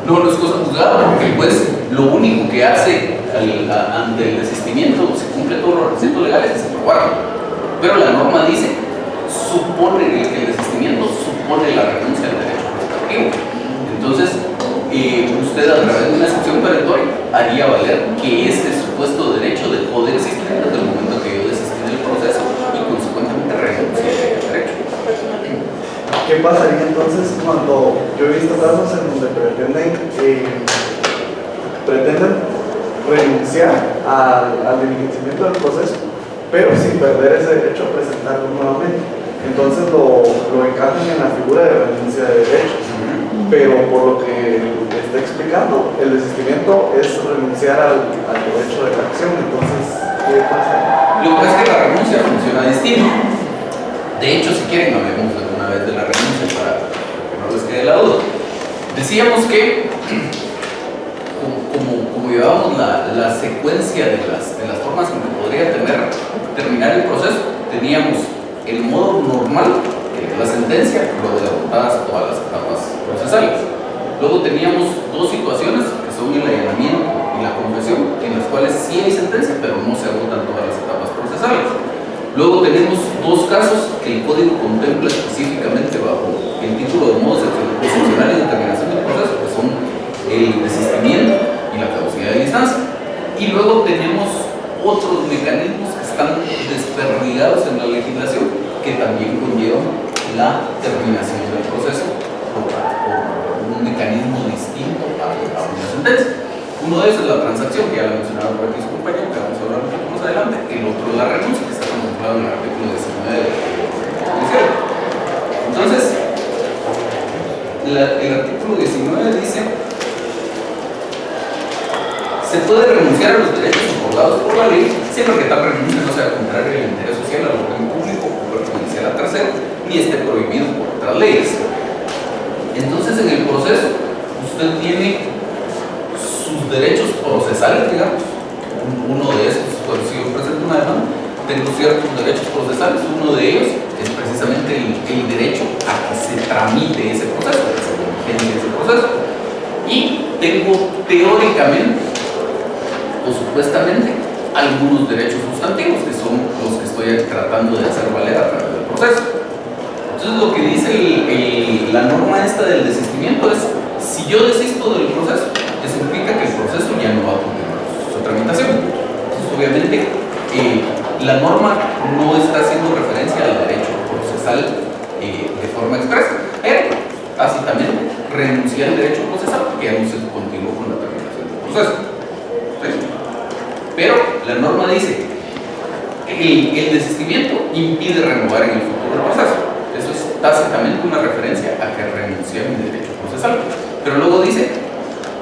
No es cosa juzgada, porque el juez lo único que hace ante el desistimiento, se cumple todos los requisitos legales, es aprobarlo. Pero la norma dice, supone que el desistimiento supone la renuncia al derecho respectivo. Entonces, usted a través de una excepción perentoria haría valer que este supuesto derecho dejó de existir desde el momento que yo desistí del proceso y consecuentemente renuncié al derecho. ¿Qué pasaría entonces cuando yo he visto casos en donde pretenden renunciar al diligenciamiento del proceso, pero sin perder ese derecho a presentarlo nuevamente? Entonces lo encajan en la figura de renuncia de derechos, pero por lo que está explicando, el desistimiento es renunciar al derecho de la acción. Entonces, ¿qué pasa? Lo que pasa es que la renuncia funciona distinto. De hecho, si quieren, hablemos de una vez de la renuncia para que no les quede la duda. Decíamos que, como llevábamos la secuencia de las formas en que podría terminar el proceso, teníamos el modo normal, que es la sentencia, luego de agotadas todas las etapas procesales. Luego teníamos dos situaciones, que son el allanamiento y la confesión, en las cuales sí hay sentencia, pero no se agotan todas las etapas procesales. Luego tenemos dos casos que el código contempla específicamente bajo el título de modos excepcionales de determinación del proceso, que son el desistimiento y la caducidad de instancia. Y luego tenemos otros mecanismos que están desperdigados en la legislación que también conllevan la terminación del proceso por un mecanismo distinto a una sentencia. Uno de esos es la transacción, que ya lo mencionaba por aquí su compañero, que vamos a hablar un poco más adelante. El otro es la renuncia, que está contemplado en el artículo 19 del Código Judicial. Entonces, el artículo 19 dice: se puede renunciar a los derechos acordados por la ley siempre que tal renuncia no sea contraria al interés social, al orden público o perjudicial a tercero, ni esté prohibido por otras leyes. Entonces, en el proceso, usted tiene sus derechos procesales, digamos. Uno de esos, por si yo presento una demanda, tengo ciertos derechos procesales. Uno de ellos es precisamente el derecho a que se tramite ese proceso, a que se diligente ese proceso. Y tengo teóricamente o supuestamente algunos derechos sustantivos, que son los que estoy tratando de hacer valer a través del proceso. Entonces, lo que dice la norma esta del desistimiento es: si yo desisto del proceso, eso implica que el proceso ya no va a continuar su tramitación. Entonces, obviamente, la norma no está haciendo referencia al derecho procesal de forma expresa, pero tácitamente renuncia al derecho procesal porque ya no se continuó con la tramitación del proceso. ¿Sí? Pero la norma dice que el desistimiento impide renovar en el futuro el proceso. Eso es tácitamente una referencia a que renuncia a mi derecho procesal. Pero luego dice: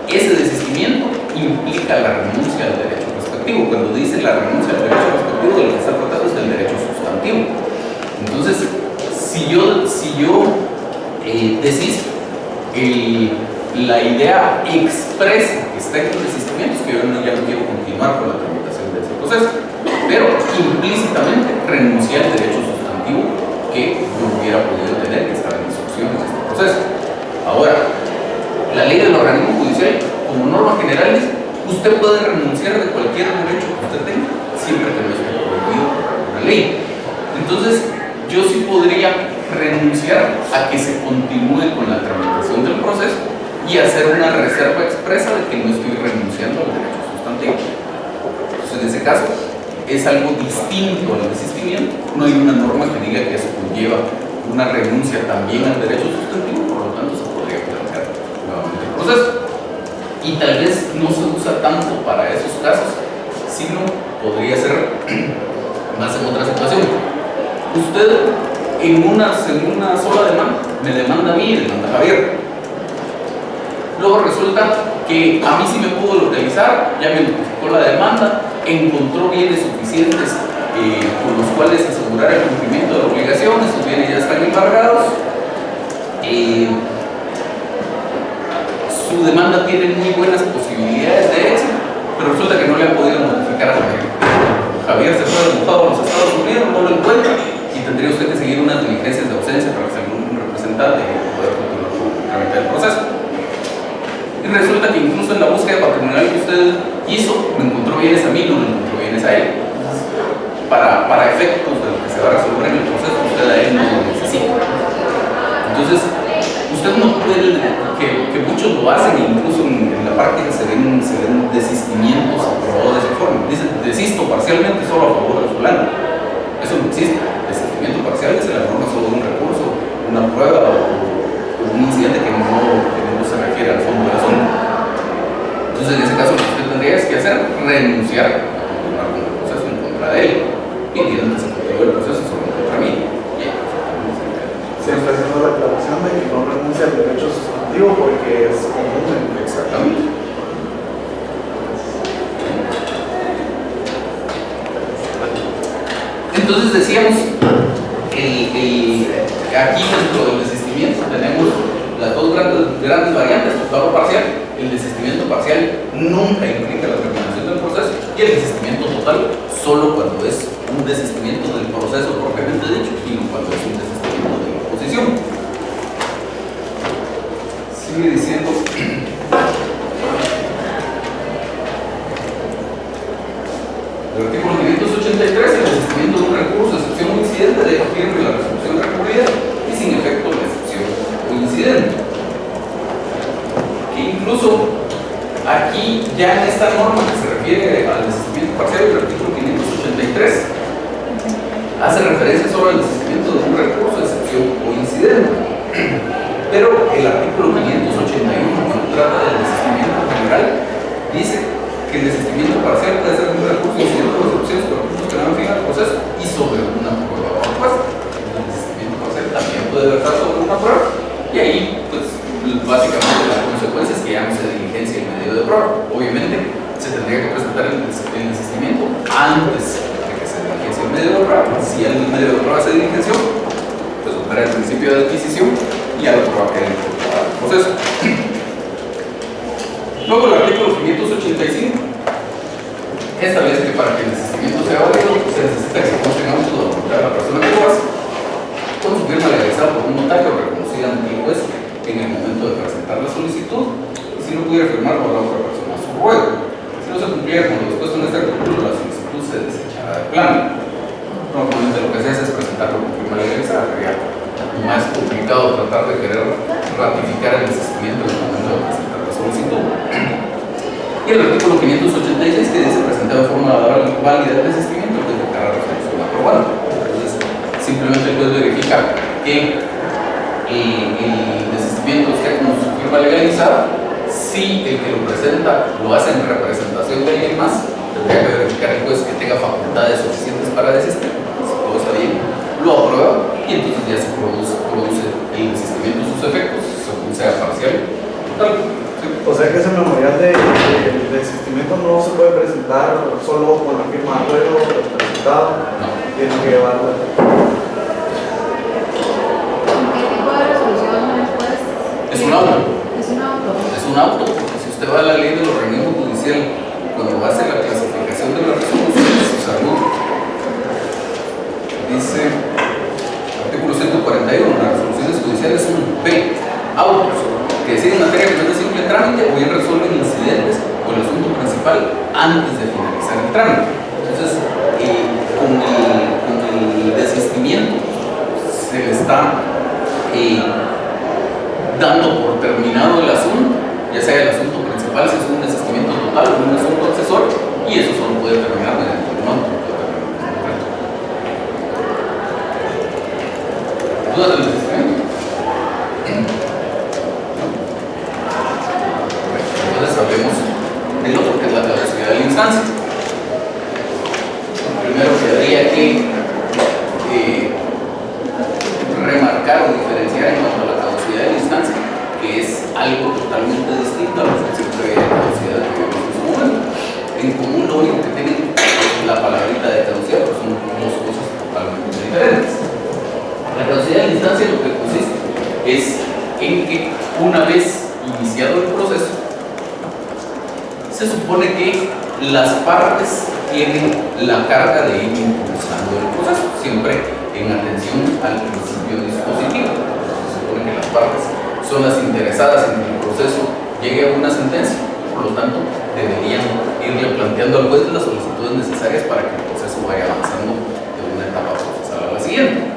ese desistimiento implica la renuncia al derecho respectivo. Cuando dice la renuncia al derecho respectivo, de lo que está tratando es del derecho sustantivo. Entonces, si yo desisto, la idea expresa que está en el desistimiento es que yo ya no quiero continuar con la tramitación de ese proceso, pero implícitamente renunciar al derecho sustantivo que yo hubiera podido tener, que estaba en instrucción en este proceso. Ahora, la ley del organismo judicial, como norma general, dice: usted puede renunciar de cualquier derecho que usted tenga, siempre que no esté prohibido por una ley. Entonces, yo sí podría renunciar a que se continúe con la tramitación del proceso y hacer una reserva expresa de que no estoy renunciando al derecho sustantivo. Entonces, en ese caso, es algo distinto al desistimiento. No hay una norma que diga que eso conlleva una renuncia también al derecho sustantivo, por lo tanto, se podría plantear nuevamente el proceso. Y tal vez no se usa tanto para esos casos, sino podría ser más en otra situación. Usted en una sola demanda me demanda a mí y demanda a Javier. Luego resulta que a mí sí me pudo localizar, ya me notificó la demanda, encontró bienes suficientes con los cuales asegurar el cumplimiento de la obligación. Esos bienes ya están embargados. Su demanda tiene muy buenas posibilidades de éxito, pero resulta que no le han podido notificar a Javier. Javier se fue despojado a los Estados Unidos, no lo encuentra, y tendría usted que seguir unas diligencias de ausencia para que se un representante y poder continuar con el trámite del proceso. Y resulta que incluso en la búsqueda patrimonial que usted hizo, me encontró bienes a mí, no me encontró bienes a él. Para efectos de lo que se va a resolver en el proceso, usted a él no lo necesita. Entonces, usted no puede, que muchos lo hacen, incluso en la práctica se ven desistimientos aprobados de esa forma. Dicen: desisto parcialmente solo a favor de fulano. Eso no existe. Desistimiento parcial es la norma solo de un recurso, una prueba o un incidente que no se refiere al fondo del asunto. Entonces, en ese caso, lo que usted tendría que hacer es renunciar a continuar con el proceso en contra de él, pidiendo que se continúe el proceso solo contra mí. Se está haciendo la aclaración de que no renuncia al derecho sustantivo porque es común. Exactamente. Entonces decíamos, aquí dentro del desistimiento tenemos las dos grandes variantes, total o parcial. El desistimiento parcial nunca implica la terminación del proceso, y el desistimiento total solo cuando es un desistimiento del proceso propiamente dicho y no cuando es un desistimiento de la oposición. Sigue diciendo: el artículo 583, el desistimiento de un recurso, excepción o incidente, debe hace referencia solo al desistimiento de un recurso, excepción o incidente. Pero el artículo 581, cuando trata del desistimiento general, dice que el desistimiento parcial puede ser un recurso, incidente o excepción sobre recursos que no han fijado el proceso y sobre una prueba propuesta. El desistimiento parcial también puede versar sobre una prueba y ahí, pues, básicamente la consecuencia es que ya no se diligencia el medio de prueba. Obviamente, se tendría que presentar el desistimiento antes de que se diligencie el medio de prueba. Si el medio de prueba se diligenció, pues opera el principio de adquisición y ya la prueba queda incorporada al proceso. Luego el artículo 585 establece que para que el desistimiento sea válido se necesita que conste en auto de la voluntad de la persona que lo hace con su firma legalizada por un notario reconocida ante el juez en el momento de presentar la solicitud, y si no pudiera firmar por la otra persona a su ruego. Si no se cumpliera con lo dispuesto en este artículo, la solicitud se desechará de plano. Normalmente lo que se hace es presentarlo con firma legalizada, sería más complicado tratar de querer ratificar el desistimiento en el momento de presentar la solicitud. Y el artículo 586 que dice presentar de forma válida el desistimiento que declarar la resolución aprobada. Entonces, simplemente el juez verifica que el desistimiento esté con su firma legalizada. Si el que lo presenta lo hace en representación de alguien más, tendría que verificar el juez que tenga facultades suficientes para desistir. Si todo está bien, lo aprueba y entonces ya se produce el desistimiento de sus efectos, según sea parcial. O sea que ese memorial de desistimiento no se puede presentar solo con la firma de acuerdo presentado, No. Tiene que llevarlo. ¿Qué tipo de resolución después? Es un auto. Es un auto. Es un auto, porque si usted va a la ley del organismo judicial, cuando va a hacer la clasificación de las resoluciones, o sea, dice artículo 141, las resoluciones judiciales son B, autos, que deciden materia que no es de simple trámite o bien resuelven incidentes o el asunto principal antes de finalizar el trámite. Entonces, con el desistimiento se le está dando por terminado el asunto, ya sea el asunto principal, si es un desistimiento total o un asunto accesorio, y eso solo puede terminar mediante un auto. ¿Dudas del desistimiento? Entonces hablemos del otro, que es la caducidad de la instancia. Primero quedaría que remarcar o diferenciar en cuanto a la caducidad de la instancia, que es algo totalmente distinto a la excepción previa de caducidad que vimos en su momento. En común lo único que tienen es la palabrita de caducidad, pero son dos cosas totalmente diferentes. La caducidad de la instancia lo que consiste es en que una vez iniciado el proceso, se supone que las partes tienen la carga de ir impulsando el proceso, siempre en atención al principio dispositivo. Se supone que las partes son las interesadas en que el proceso llegue a una sentencia, por lo tanto, deberían irle planteando al juez las solicitudes necesarias para que el proceso vaya avanzando de una etapa procesal a la siguiente.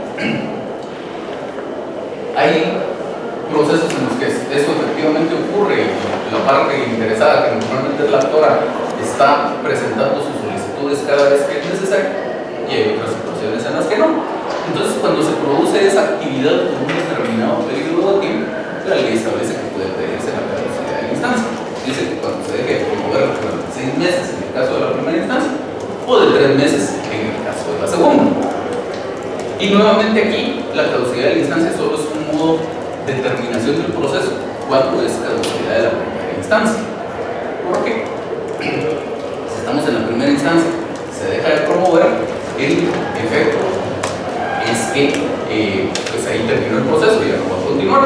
Hay procesos en los que eso efectivamente ocurre y la parte interesada, que normalmente es la actora, está presentando sus solicitudes cada vez que es necesario, y hay otras situaciones en las que no. Entonces, cuando se produce esa actividad por un determinado periodo de tiempo, la ley establece que puede pedirse la caducidad de la instancia. Dice que cuando se deje de promover durante 6 meses en el caso de la primera instancia, o de 3 meses en el caso de la segunda. Y nuevamente aquí, la caducidad de la instancia solo es un modo de terminación del proceso cuando es caducidad de la primera instancia. ¿Por qué? Si estamos en la primera instancia, se deja de promover, el efecto es que pues ahí terminó el proceso y ya no va a continuar.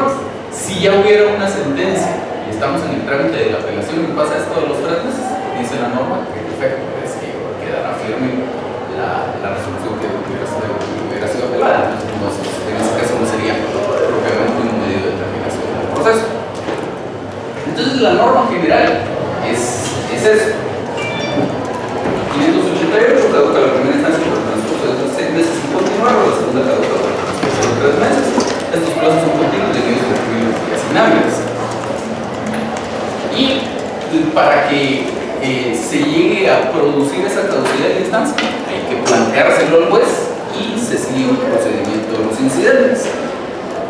Si ya hubiera una sentencia y estamos en el trámite de la apelación y pasa esto de los 3 meses, dice la norma que el efecto es que quedará firme la resolución que hubiera sido apelada. Entonces, en ese caso no sería propiamente un medio de terminación del proceso. Entonces, la norma general es eso. 588 caduca la primera instancia por el transcurso de 6 meses sin continuar, o la segunda caduca por el transcurso de 3 meses. Estos plazos son continuos de medios de asignables. Y para que se llegue a producir esa caducidad de la instancia, hay que planteárselo al juez se sigue un procedimiento de los incidentes.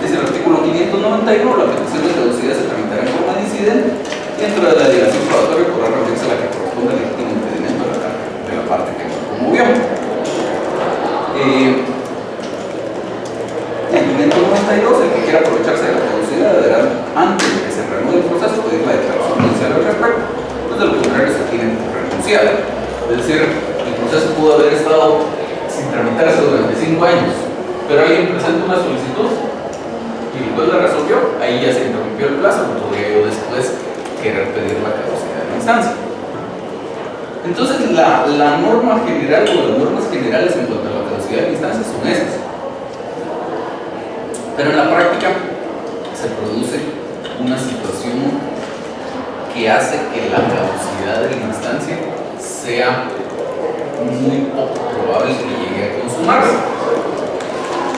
Dice el artículo 591, la petición de caducidad se tramitará en forma de incidente dentro de la delegación probatoria podrá referirse a la que corresponde al legítimo impedimento de la parte que lo promovió. El 592, el que quiera aprovecharse de la caducidad deberá, antes de que se reanude el proceso, pedir la declaración judicial al respecto, pues de lo contrario se tiene que renunciar. Es decir, el proceso pudo haber estado sin tramitarse durante 5 años, pero alguien presenta una solicitud y el juez la resolvió, ahí ya se interrumpió el plazo, no podría yo después querer pedir la caducidad de la instancia. Entonces, la norma general o las normas generales en cuanto a la caducidad de la instancia son esas. Pero en la práctica se produce una situación que hace que la caducidad de la instancia sea muy poco probable que llegue a consumarse.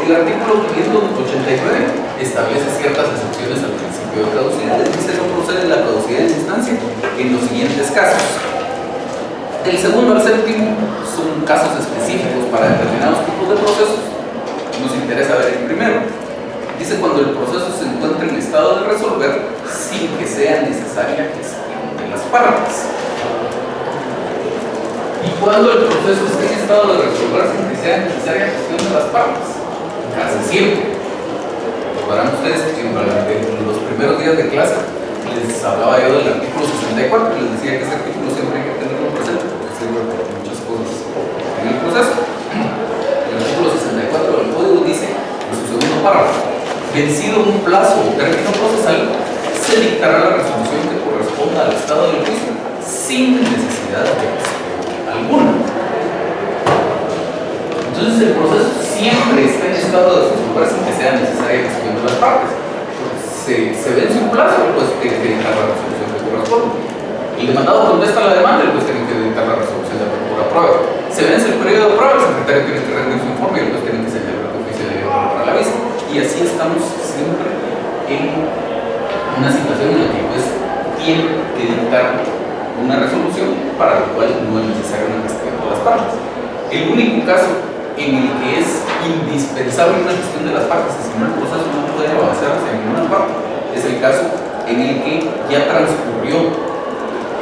El artículo 589 establece ciertas excepciones al principio de caducidad. Dice no procede la caducidad de la instancia en los siguientes casos. Del segundo al séptimo son casos específicos para determinados tipos de procesos. Nos interesa ver el primero. Dice cuando el proceso se encuentra en estado de resolver sin que sea necesaria gestión de las partes. Y cuando el proceso esté en estado de resolver sin que sea necesaria gestión de las partes. Casi siempre. Recordarán ustedes que en los primeros días de clase les hablaba yo del artículo 64 y les decía que este artículo siempre hay que tenerlo presente porque sirve para muchas cosas en el proceso. El artículo 64 del código dice en su segundo párrafo: vencido un plazo o término procesal, se dictará la resolución que corresponda al estado del juicio sin necesidad de gestión alguna. Entonces el proceso siempre está en estado de resolver sin que sea necesaria gestión de las partes. Se vence un plazo, pues tiene que dictar la resolución que corresponde. El demandado contesta la demanda, pues tiene que dictar la resolución de apertura a prueba. Se vence el periodo de prueba, el secretario tiene que rendir su informe y pues tiene que señalar que oficio de para la vista. Y así estamos siempre en una situación en la que pues tiene que dictar una resolución para lo cual no es necesaria una gestión de las partes. El único caso en el que es indispensable una gestión de las partes, si no el proceso no puede avanzar hacia ninguna parte, es el caso en el que ya transcurrió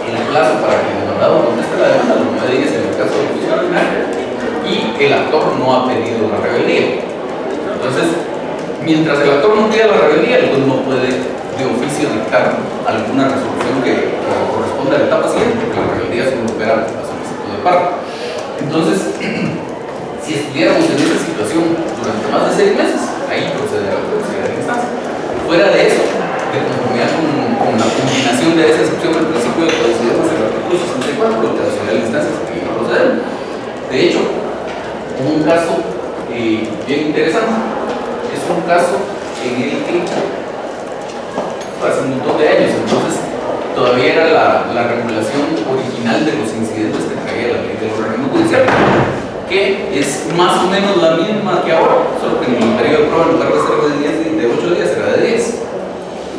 el plazo para que el demandado conteste la demanda, los 9 días en el caso del juicio ordinario, y el actor no ha pedido la rebeldía. Entonces, mientras el actor no pida la rebeldía, el juez no puede de oficio dictar alguna resolución que corresponda a la etapa siguiente, porque la rebeldía solo opera la solicitud de parte. Entonces, si estuviéramos en esa situación durante más de 6 meses, ahí procede la caducidad de la instancia. Fuera de eso, de conformidad con la combinación de esa excepción del principio de caducidad más el artículo 64, la caducidad de la instancia se no procede. De hecho, un caso bien interesante, es un caso en el que hace un montón de años, entonces todavía era la regulación original de los incidentes que traía la ley del organismo judicial, que es más o menos la misma que ahora, solo que en el periodo de prueba en lugar de ser de 8 días era de 10.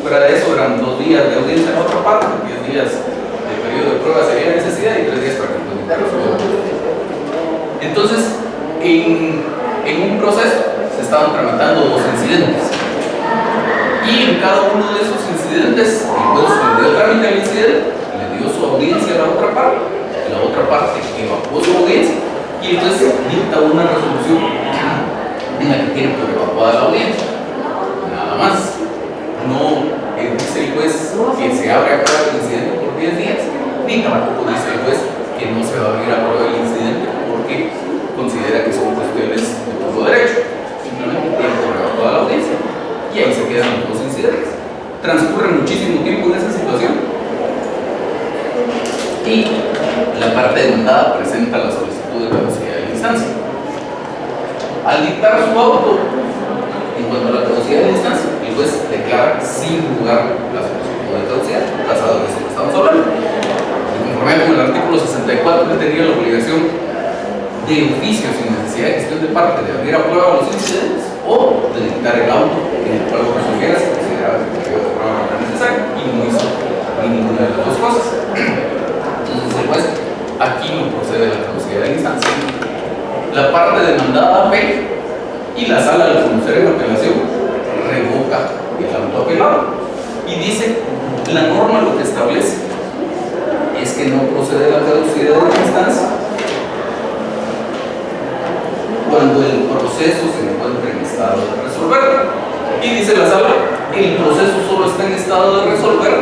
Fuera de eso eran 2 días de audiencia en otra parte, 10 días de periodo de prueba sería necesidad y 3 días para que el juez resuelva. Entonces, en un proceso se estaban tramitando 2 incidentes. Y en cada uno de esos incidentes, el juez le dio el trámite al incidente, le dio su audiencia a la otra parte evacuó su audiencia, y el juez dicta una resolución en la que tiene por evacuada la audiencia. Nada más. No dice el juez que se abre a prueba el incidente por 10 días, ni tampoco dice el juez que no se va a abrir a prueba el incidente porque considera que son cuestiones de puro derecho. Simplemente tiene por evacuada la audiencia. Y ahí se quedan los 2 incidentes. Transcurre muchísimo tiempo en esa situación y la parte demandada presenta la solicitud de caducidad de la instancia. Al dictar su auto en cuanto a la caducidad de la instancia, el juez declara sin lugar la solicitud de caducidad, basado en eso que estamos hablando. De conformidad con el artículo 64, que tenía la obligación de oficio sin necesidad de gestión de parte de abrir a prueba los incidentes o de dictar el auto en el cual resolviera si consideraba que el periodo de prueba no era necesario, y no hizo ni ninguna de las 2 cosas. Entonces el juez aquí no procede a la caducidad de la instancia. La parte demandada apela Y la sala, al conocer en apelación, revoca el auto apelado. Y dice, la norma lo que establece es que no procede la caducidad de la instancia cuando el proceso se encuentra en estado de resolver. Y dice la sala, el proceso solo está en estado de resolver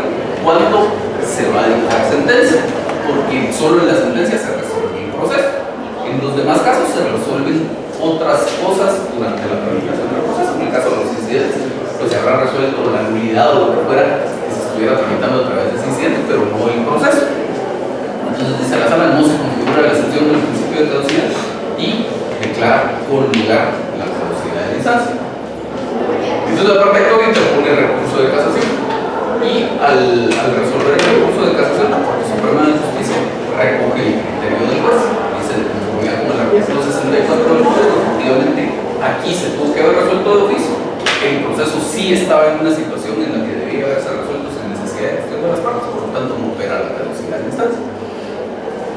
cuando se va a dictar sentencia, porque solo en la sentencia se resuelve el proceso. En los demás casos se resuelven otras cosas durante la tramitación del proceso. En el caso de los incidentes, pues se habrá resuelto la nulidad o lo que fuera que se estuviera tramitando a través de ese incidente, pero no el proceso. Entonces dice la sala, no se configura la excepción del principio de caducidad y declara con lugar la caducidad de la instancia. Entonces la parte actora interpone el recurso de casación y al resolver el recurso de casación, la Corte Suprema de Justicia recoge el criterio del juez. Dice, de conformidad con el artículo 64 del Código, efectivamente aquí se tuvo que haber resuelto de oficio. El proceso sí estaba en una situación en la que debía haberse resuelto sin necesidad de gestión de las partes, por lo tanto no opera la caducidad de la instancia.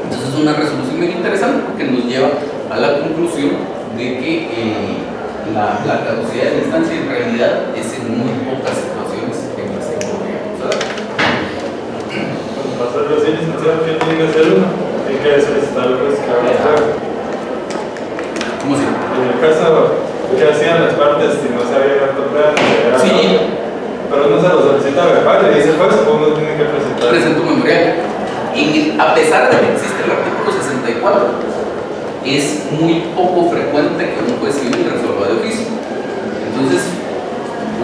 Entonces es una resolución muy interesante porque nos lleva a la conclusión de que la caducidad de la instancia en realidad es en muy pocas situaciones en las que podríamos dar. Cuando pasa algo así, licenciado, ¿qué tiene que hacer uno? Tiene que solicitar al juez que haga la ¿Cómo se llama? En el caso, ¿qué hacían las partes si no se había dado prueba? Sí. Pero uno se lo solicita verbal y dice el juez, o uno tiene que presentar. Presento un memorial. A pesar de que existe el artículo 64, es muy poco frecuente que un juez civil resuelva de oficio. Entonces,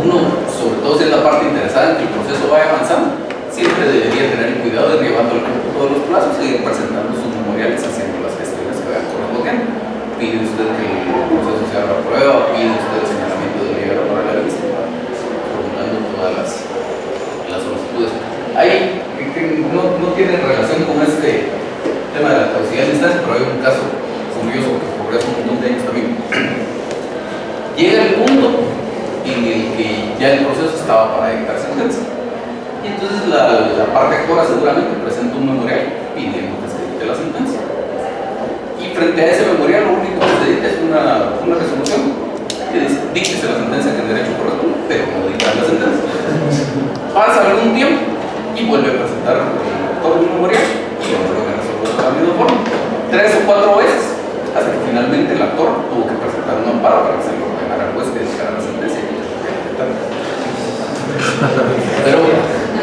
uno, sobre todo si es la parte interesada en que el proceso vaya avanzando, siempre debería tener el cuidado de llevando el cómputo de los plazos y ir presentando sus memoriales, haciendo las gestiones que vayan correspondiendo. Pide usted que el proceso se haga prueba, pide usted el señalamiento del libro para la lista, formulando todas las solicitudes. Ahí no tiene relación con este tema de la caducidad de instancia, pero hay un caso curioso que ocurrió hace un montón de años también. Llega el punto en el que ya el proceso estaba para dictar sentencia. Y entonces la parte actora seguramente presenta un memorial pidiendo que se dicte la sentencia. Y frente a ese memorial lo único que se dicta es una resolución que dice, díctese la sentencia que en derecho corresponde, pero no dictar la sentencia. Pasa algún tiempo y vuelve a presentar todo el memorial y lo vuelve a resolver de la misma forma. 3 o 4 veces, hasta que finalmente el actor tuvo que presentar un amparo para que se le ordenara al juez que dictara la sentencia. Pero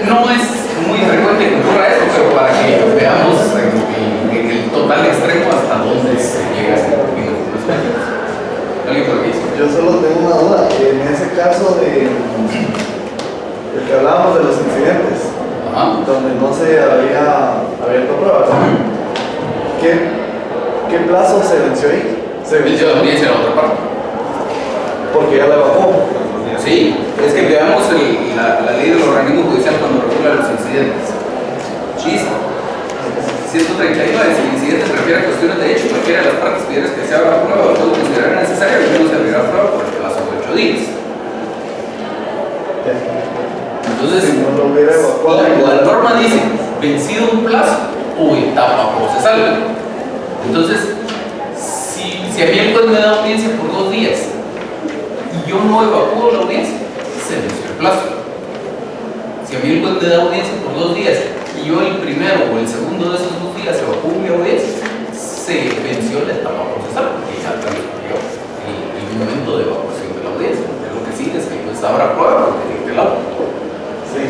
no es muy frecuente que ocurra esto, pero para que veamos en el total extremo hasta dónde se llega en algunos casos. ¿Alguien por aquí? Yo solo tengo una duda. En ese caso del que hablábamos de los incidentes, donde no se había abierto pruebas, ¿qué plazo se venció ahí? Se venció la audiencia en la otra parte. Porque ya la bajó. Sí, es que veamos la ley del organismo judicial cuando regula los incidentes. Listo. 139, si el incidente refiere a cuestiones de hecho, refiere a las partes pidieras que se haga prueba o puede considerar necesaria, no se abrirá prueba por el plazo de 8 días. Entonces, la norma dice, vencido un plazo o etapa procesal. Entonces, si a mí el juez me da audiencia por 2 días y yo no evacúo la audiencia, se venció el plazo. Si a mí el juez me da audiencia por 2 días y yo el primero o el segundo de esos 2 días evacúo mi audiencia, se venció la etapa procesal porque ya transcurrió el momento de evacuación de la audiencia. Pero lo que sigue es que el juez habrá prueba porque dicte el auto. Sí.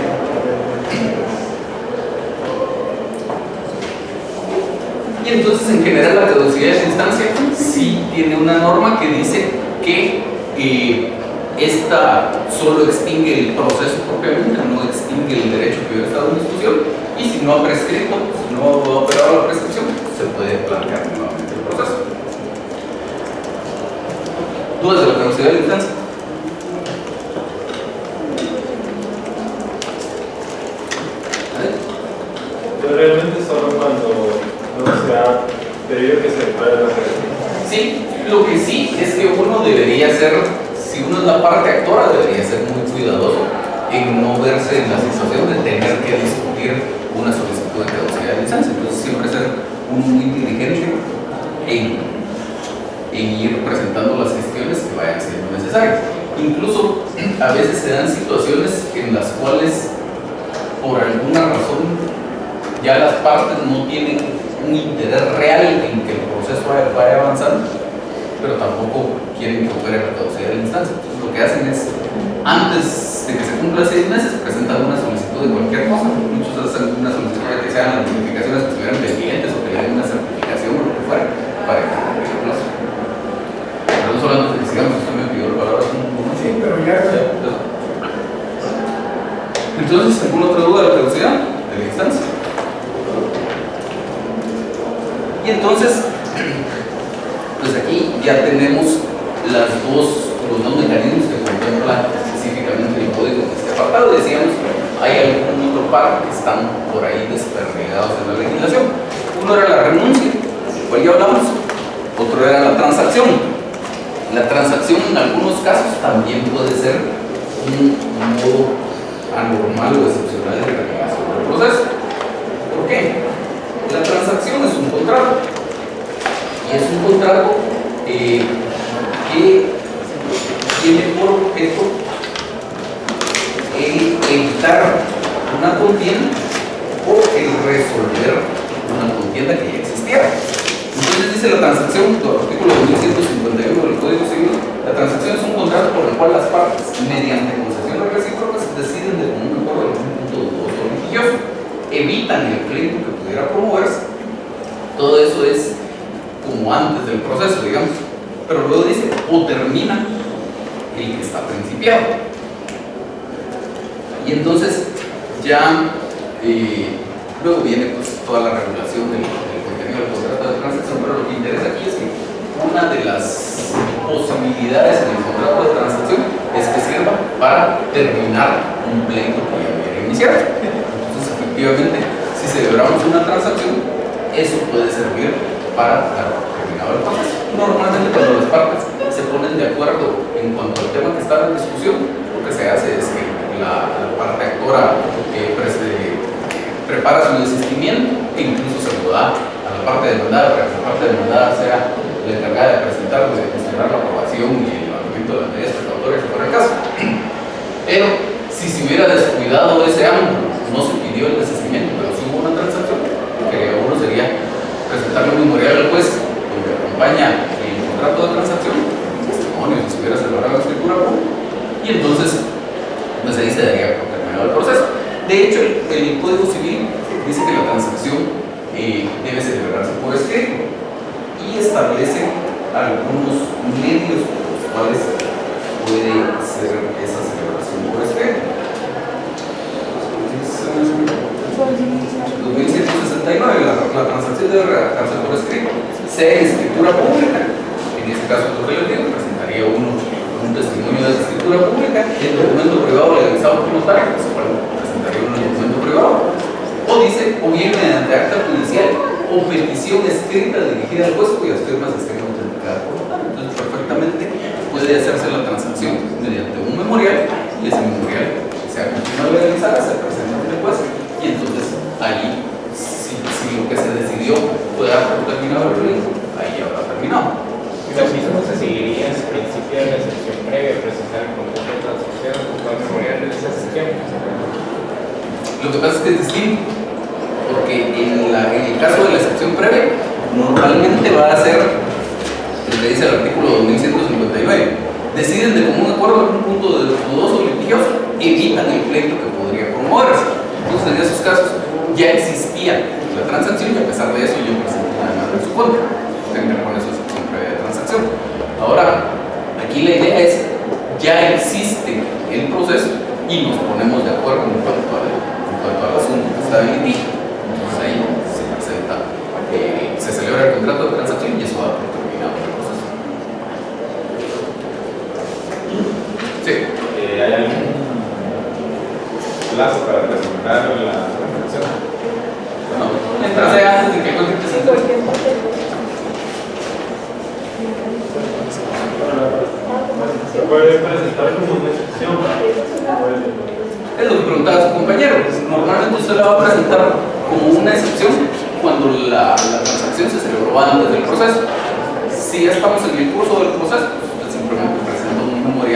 Y entonces en general la caducidad de la instancia sí tiene una norma que dice que esta solo extingue el proceso propiamente, no extingue el derecho que hubiera estado en discusión, y si no ha prescrito, si no ha operado la prescripción, se puede plantear nuevamente el proceso. ¿Dudas de la caducidad de la instancia? Yo realmente solo cuando no se ha pedido que se declare la sentencia. Sí, lo que sí es que uno debería ser, si uno es la parte actora, debería ser muy cuidadoso en no verse en la situación de tener que discutir una solicitud de caducidad de licencia. Entonces siempre ser muy diligente en ir presentando las gestiones que vayan siendo necesaria. Incluso a veces se dan situaciones en las cuales por alguna razón ya las partes no tienen un interés real en que el proceso vaya avanzando, pero tampoco quieren que opere la caducidad de la instancia. Entonces lo que hacen es, antes de que se cumpla 6 meses, presentan una solicitud de cualquier cosa. Muchos hacen una solicitud de que sean las modificaciones que estuvieran pendientes o que le den una certificación o lo que fuera para que cumpla el plazo. Pero no solo antes de que sigamos, usted me pidió la palabra. Sí, pero ya. Entonces, ¿alguna otra duda de la caducidad de la instancia? Y entonces, pues aquí ya tenemos los dos mecanismos que contempla específicamente el código en este apartado. Decíamos, hay algún otro par que están por ahí desperdigados en la legislación. Uno era la renuncia, del cual ya hablamos. Otro era la transacción. La transacción en algunos casos también puede ser un modo anormal o excepcional de realización del proceso. ¿Por qué? La transacción es un contrato. Y es un contrato que tiene por objeto el evitar una contienda o el resolver una contienda que ya existiera. Entonces dice la transacción, el artículo 2151 del Código Civil, la transacción es un contrato por el cual las partes, mediante concesiones recíprocas, deciden de común acuerdo algún punto dudoso o litigioso, evitan el pleito que pudiera promoverse. Todo eso es como antes del proceso, digamos, pero luego dice, o termina el que está principiado. Y entonces ya luego viene pues toda la regulación del contenido del contrato de transacción, pero lo que interesa aquí es que una de las posibilidades en el contrato de transacción es que sirva para terminar un pleito que ya hubiera iniciado. Entonces, efectivamente, si celebramos una transacción, eso puede servir para dar terminado el proceso. Normalmente, cuando las partes se ponen de acuerdo en cuanto al tema que está en discusión, lo que se hace es que la parte actora prepara su desistimiento e incluso se lo da a la parte demandada para que la parte demandada sea la encargada de presentar, de gestionar la aprobación y el levantamiento de las medidas precautorias por el caso. Pero si se hubiera descuidado ese ángulo, no se pidió el desistimiento, pero sí hubo una transacción, lo que haría uno sería presentarle un memorial al juez donde acompaña el contrato de transacción, el testimonio, si se hubiera celebrado la escritura pública, y entonces pues ahí se daría por terminado el proceso. De hecho, el Código Civil dice que la transacción debe celebrarse por escrito y establece algunos medios por los cuales puede ser esa celebración por escrito. 2169, la transacción debe redactarse por escrito, sea en escritura pública, en este caso el relativo, presentaría uno un testimonio de escritura pública, el documento privado legalizado por notario, presentaría uno el documento privado, o dice, o bien mediante acta judicial o petición escrita dirigida al juez cuyas firmas estén autenticadas por notario. Entonces, perfectamente puede hacerse la transacción mediante un memorial y ese memorial sea continuado legalizado, se presenta ante el juez y entonces ahí, si lo que se decidió puede dar por terminado el pleito, ahí ya habrá terminado. Lo mismo se seguiría en el principio de la excepción previa, presentar el contrato de transacción con el memorial de esa excepción. Lo que pasa es que es distinto, porque en el caso de la excepción previa, normalmente va a ser lo que dice el artículo 2159. Deciden de común acuerdo algún punto de dudoso o litigioso, evitan el pleito que podría promoverse. Entonces, en esos casos ya existía la transacción y a pesar de eso yo presenté una demanda en su contra. Tengan con eso excepción previa de transacción. Ahora, aquí la idea es, ya existe el proceso y nos ponemos de acuerdo en cuanto al asunto que está en litigio. Entonces ahí se presenta, se celebra el contrato de transacción y eso va por terminado el proceso. Sí. ¿Hay algún plazo para presentar la transacción? No, mientras sea antes de que cuente presentación. Se puede presentar como una excepción. Es lo que preguntaba su compañero. Normalmente usted la va a presentar como una excepción cuando la transacción se celebró antes del proceso. Si ya estamos en el curso del proceso, pues usted simplemente presenta un memorial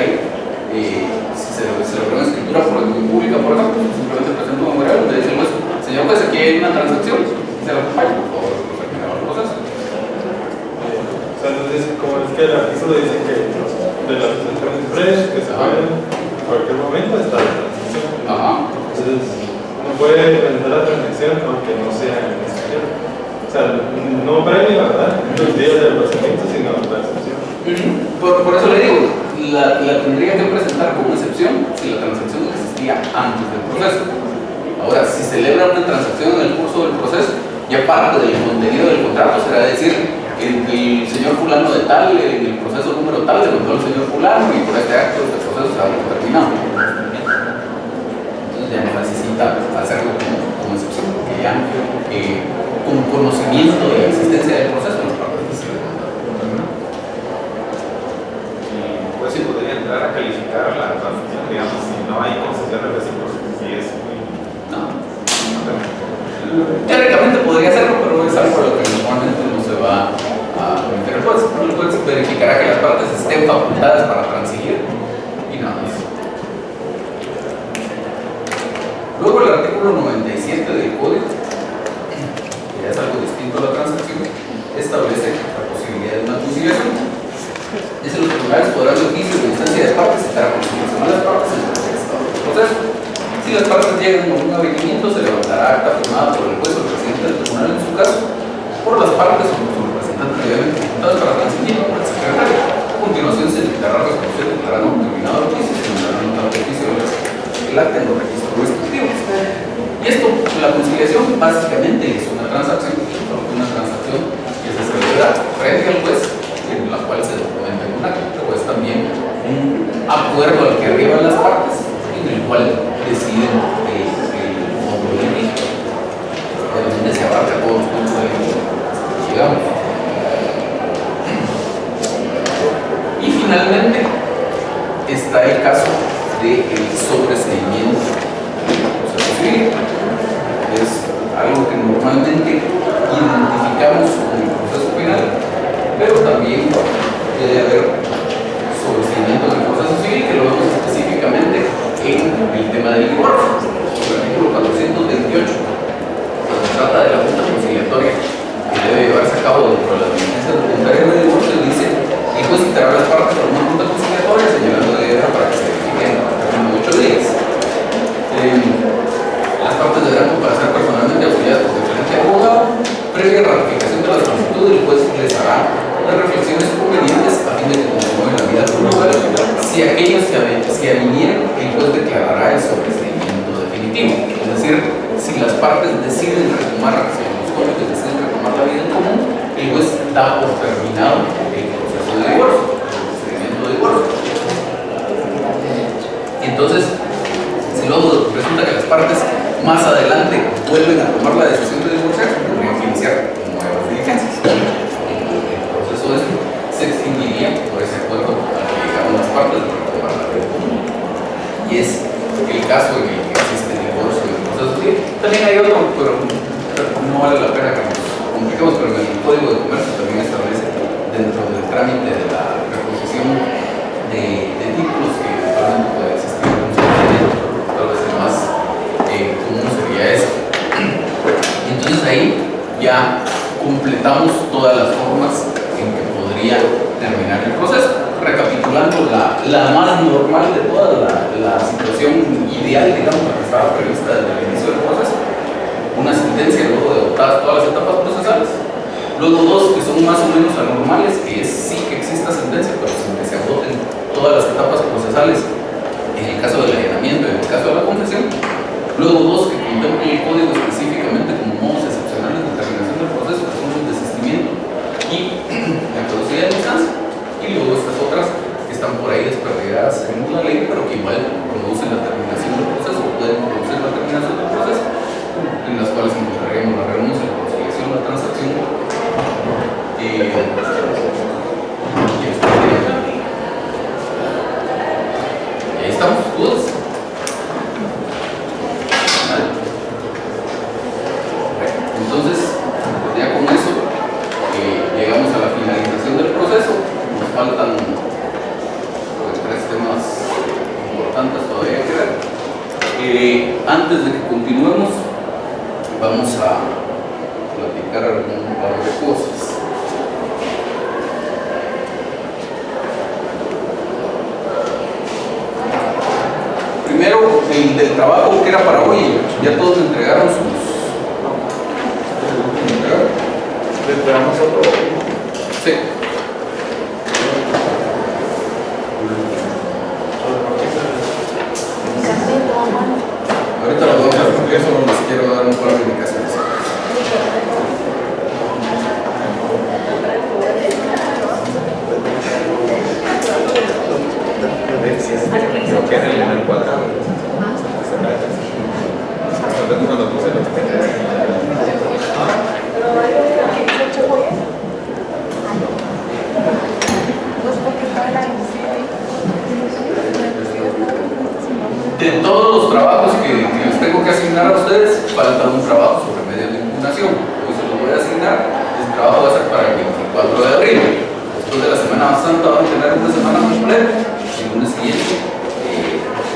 puede, que se puede en cualquier momento está la transacción. Entonces, uno puede realizar la transacción aunque no sea en ese tiempo. O sea, no previo, ¿verdad? En los días del procedimiento, sino en la excepción. Por eso le digo, la tendría que presentar como excepción si la transacción existía antes del proceso. Ahora, si celebra una transacción en el curso del proceso, ya parte del contenido del contrato será decir, el señor fulano de tal, en el proceso número tal, le mandó al señor fulano y por este acto este proceso se ha terminado. Entonces ya no necesita hacerlo como excepción, porque ya con conocimiento de la existencia del proceso las partes deciden. Pues sí podría entrar a calificar la transacción, digamos, si no hay concesión de recíproca, si es muy... No. Teóricamente podría hacerlo, pero es algo a lo que normalmente no se va a permitir. El juez verificará que las partes estén facultadas para transigir y nada más. Luego el artículo 97 del código, que ya es algo distinto a la transacción, establece la posibilidad de una conciliación. Dice: los tribunales podrán de oficio de instancia de partes citar a conciliación a las partes en el estado del proceso. Si las partes llegan a un avenimiento, se levantará acta firmada por el juez o el presidente del tribunal, en su caso, por las partes o por su representante previamente imputados para transigir por el secretario. A continuación se dictará resolución declarando terminado el juicio y se mandará nota de juicio el acta en los registros respectivos. Y esto, la conciliación, básicamente es una transacción que se celebra frente al juez, en la cual se documenta en un acta, pero es también un acuerdo al que arriban las partes, en el cual deciden el modo de litigio, donde se abarca todos los puntos de litigio, digamos. Y finalmente está el caso del sobreseimiento del proceso civil. Es algo que normalmente identificamos con el proceso penal, pero también debe haber sobreseimiento del proceso civil, que lo vemos específicamente en el tema del divorcio, el artículo 428, cuando trata de la junta conciliatoria que debe llevarse a cabo dentro de la diligencia documentaria de divorcio, dice: el juez citará a las partes por una junta conciliatoria señalando de guerra para que se verifiquen en el término de 8 días. Las partes deberán comparecer personalmente auxiliadas por diferente abogado. Previa ratificación de la solicitud, el juez les hará las reflexiones convenientes a fin de que continúe la vida conyugal. Si aquellos se avinieron, el juez declarará el sobreseimiento definitivo. Es decir, si las partes deciden retomar, si los cónyuges deciden retomar la vida en común, el juez da por terminado el proceso de divorcio, el procedimiento de divorcio. Entonces, si luego resulta que las partes más adelante vuelven a tomar la decisión de divorciarse, tendrían que iniciar nuevas diligencias. El proceso se extinguiría por ese acuerdo al que llegaron las partes de retomar la vida común. Y es el caso en el que existe el divorcio y el proceso civil. También hay otro, pero no vale la pena que nos compliquemos, pero en el Código de Comercio también establece, dentro del trámite de la reposición de títulos, que eventualmente puede existir un procedimiento, tal vez el más común sería eso. Y entonces ahí ya completamos todas las formas en que podría terminar el proceso. Recapitulando, la más normal de todas, la situación ideal, digamos, la que estaba prevista desde el inicio del proceso: una sentencia luego de adoptadas todas las etapas procesales. Luego dos que son más o menos anormales, que es sí que exista sentencia, pero sin que se agoten todas las etapas procesales, en el caso del allanamiento y en el caso de la confesión. Luego dos que contemplen el código específicamente como modos excepcionales de terminación del proceso, que son el desistimiento y la producida de instancia. Y luego estas otras que están por ahí desperdigadas en la ley, pero que igual producen la terminación del proceso, pueden producir la terminación del proceso, en las cuales encontraríamos la renuncia, la conciliación, la transacción y el expediente. Y ahí estamos, todos. Entonces, ya con eso llegamos a la finalización del proceso. Nos faltan 3 temas importantes todavía que ver. Antes de que continuemos, vamos a platicar algún par de cosas. el del trabajo que era para hoy, ya todos me entregaron sus. Le entregamos otro. Sí. Ahorita lo vamos a ver porque solo les quiero dar un par de indicaciones. Creo que en el cuadrado. Cuando puse los de todos los trabajos que les tengo que asignar a ustedes, falta un trabajo sobre medios de impugnación. Hoy se los voy a asignar. Este trabajo va a ser para el 24 de abril. Después de la Semana Santa van a tener una semana completa. El lunes siguiente,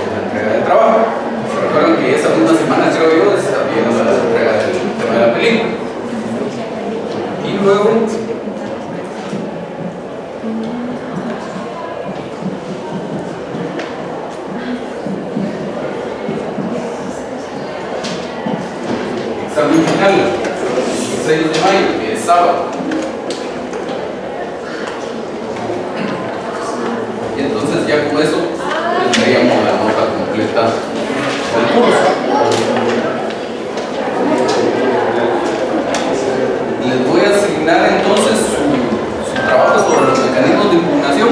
la entrega del trabajo. Se recuerdan que esa misma semana, creo yo, es también la entrega del tema de la película. Y luego, examen final, 6 de mayo, que es sábado. Y entonces ya con eso tendríamos la nota completa del curso. Les voy a asignar entonces su trabajo sobre los mecanismos de impugnación.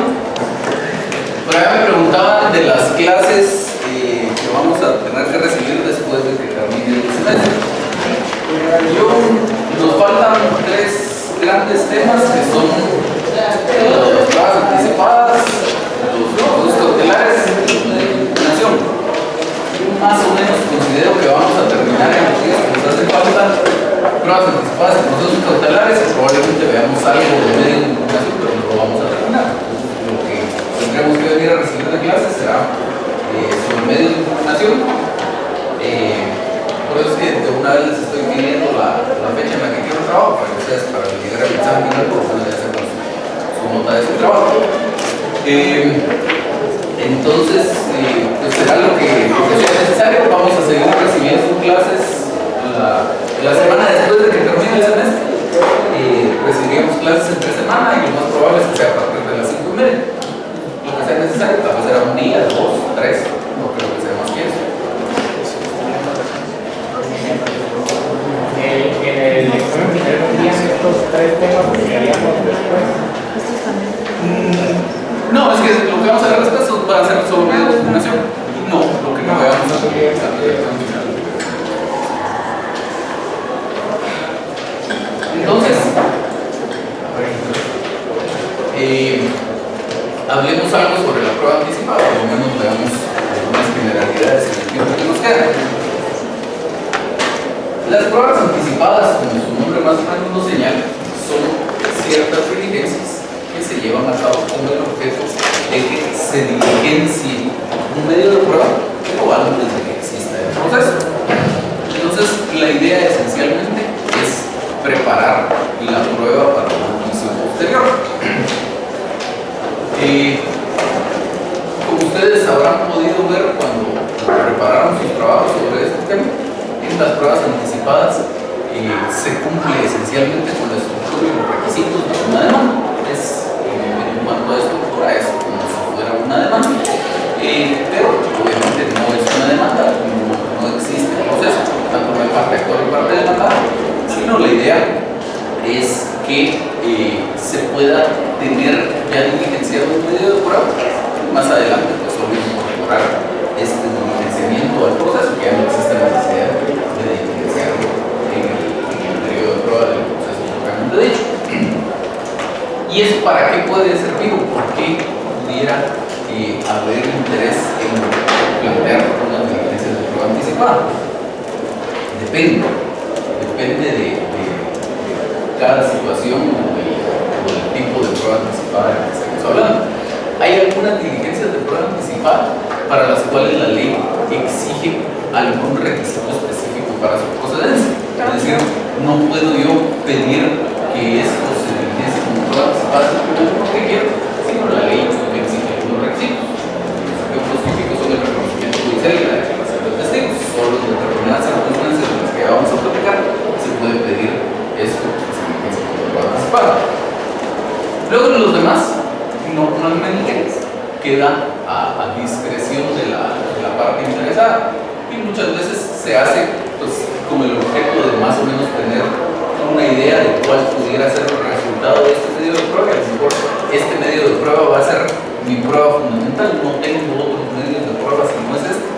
Por ahí me preguntaban de las clases que vamos a tener que recibir después de que termine el semestre. Nos faltan 3 grandes temas que son las pruebas anticipadas, los procesos cautelares y los medios de impugnación. Más o menos considero que vamos a terminar en los días que nos hacen falta pruebas anticipadas y procesos cautelares. Probablemente veamos algo de medios de impugnación, pero no lo vamos a terminar. Lo que tendremos que venir a recibir de clases será sobre medios de impugnación. Por eso es que de una vez les estoy pidiendo la fecha en la que quiero el trabajo, para que ustedes, para llegar al examen final, por lo menos ya sepan su nota de su trabajo. Entonces, pues será lo que sea necesario. Vamos a seguir recibiendo clases la semana después de que termine el semestre. Recibiríamos clases entre semana y lo más probable es que sea a partir de las 5:30. Lo que sea necesario, tal vez será un día, 2, 3, no creo que sea más que eso. En el examen final tendrían estos 3 temas que haríamos después. No, es que lo que vamos a ver después va a ser sobre medios de impugnación. No, lo que no vamos a hacer. Entonces, hablemos algo sobre la prueba anticipada, por lo menos veamos algunas generalidades en el tiempo que nos queda. Las pruebas anticipadas, como su nombre más o menos lo señala, son ciertas diligencias que se llevan a cabo con el objeto de que se diligencie un medio de prueba o antes de que exista el proceso. Entonces, la idea esencialmente es preparar la prueba para un juicio posterior. Como ustedes habrán podido ver cuando prepararon sus trabajos sobre este tema, en las pruebas anticipadas se cumple esencialmente con la estructura y los requisitos de una demanda. En cuanto a estructura, es como si fuera una demanda, pero obviamente no es una demanda, no existe el proceso, tanto no hay parte actor y parte demandada, sino la idea es que se pueda tener ya diligenciado un medio de prueba. Más adelante, pues solo incorporar este diligenciamiento al proceso, que ya no existe necesidad de diligenciarlo en el periodo de prueba del proceso propiamente dicho. ¿Y eso para qué puede servir o por qué pudiera haber interés en plantear una diligencia de prueba anticipada? Depende de cada situación o del tipo de prueba anticipada de la que estamos hablando. Hay algunas diligencias de prueba anticipada para las cuales la ley exige algún requisito específico para su procedencia. Es decir, no puedo yo pedir que esto se diligencie como prueba anticipada simplemente porque quiero, sino la ley me exige algunos requisitos. Los ejemplos típicos son el reconocimiento judicial y la declaración queda a discreción de la parte interesada. Y muchas veces se hace pues, con el objeto de más o menos tener una idea de cuál pudiera ser el resultado de este medio de prueba. A lo mejor este medio de prueba va a ser mi prueba fundamental, no tengo otros medios de prueba si no es este.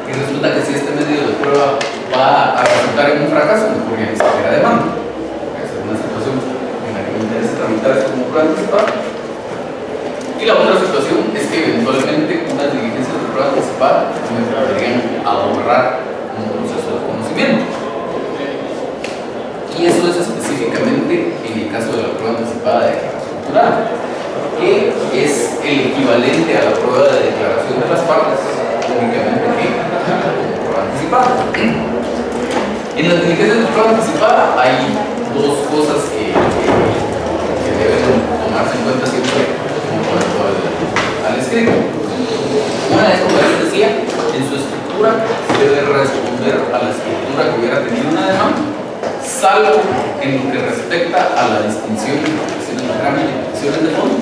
Y resulta que si este medio de prueba va a resultar en un fracaso, mejor ya ni siquiera demanda. Esa es una situación en la que me interesa tramitar esto como prueba anticipada. Y la otra situación es que eventualmente unas diligencias de prueba anticipada me podrían ahorrar un proceso de conocimiento. Y eso es específicamente en el caso de la prueba anticipada de declaración jurada, que es el equivalente a la prueba de declaración de las partes, únicamente que como prueba anticipada. En las diligencias de prueba anticipada hay dos cosas que deben tomarse en cuenta siempre en cuanto al escrito. Una es, como les decía, en su estructura debe responder a la estructura que hubiera tenido una demanda, salvo en lo que respecta a la distinción entre peticiones de trámite y peticiones de fondo,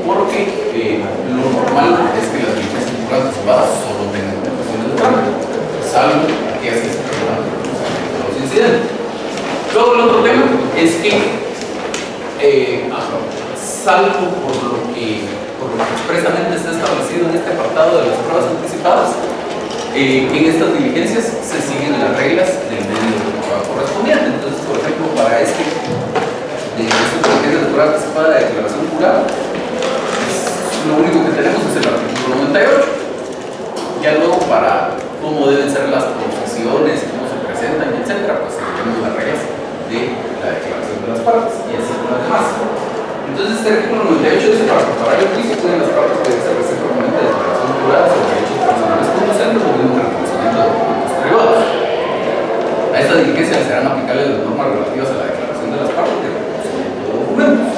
porque lo normal es que las diligencias de prueba anticipada solo tengan peticiones de trámite, salvo que así se preguntan los incidentes. Luego el otro tema es que salvo por lo que expresamente está establecido en este apartado de las pruebas anticipadas, en estas diligencias se siguen las reglas del medio de prueba correspondiente. Entonces, por ejemplo, para estas diligencias de prueba anticipada de declaración jurada, lo único que tenemos es el artículo 98. Ya luego, para cómo deben ser las posiciones, cómo se presentan, etcétera, pues tenemos las reglas de la declaración de las partes y así con las demás. Entonces, este artículo 98 dice: para preparar el juicio pueden las partes pedirse recíprocamente declaración jurada sobre hechos personales conducentes o un reconocimiento de documentos privados. A esta diligencia serán aplicables las normas relativas a la declaración de las partes de reconocimiento de documentos.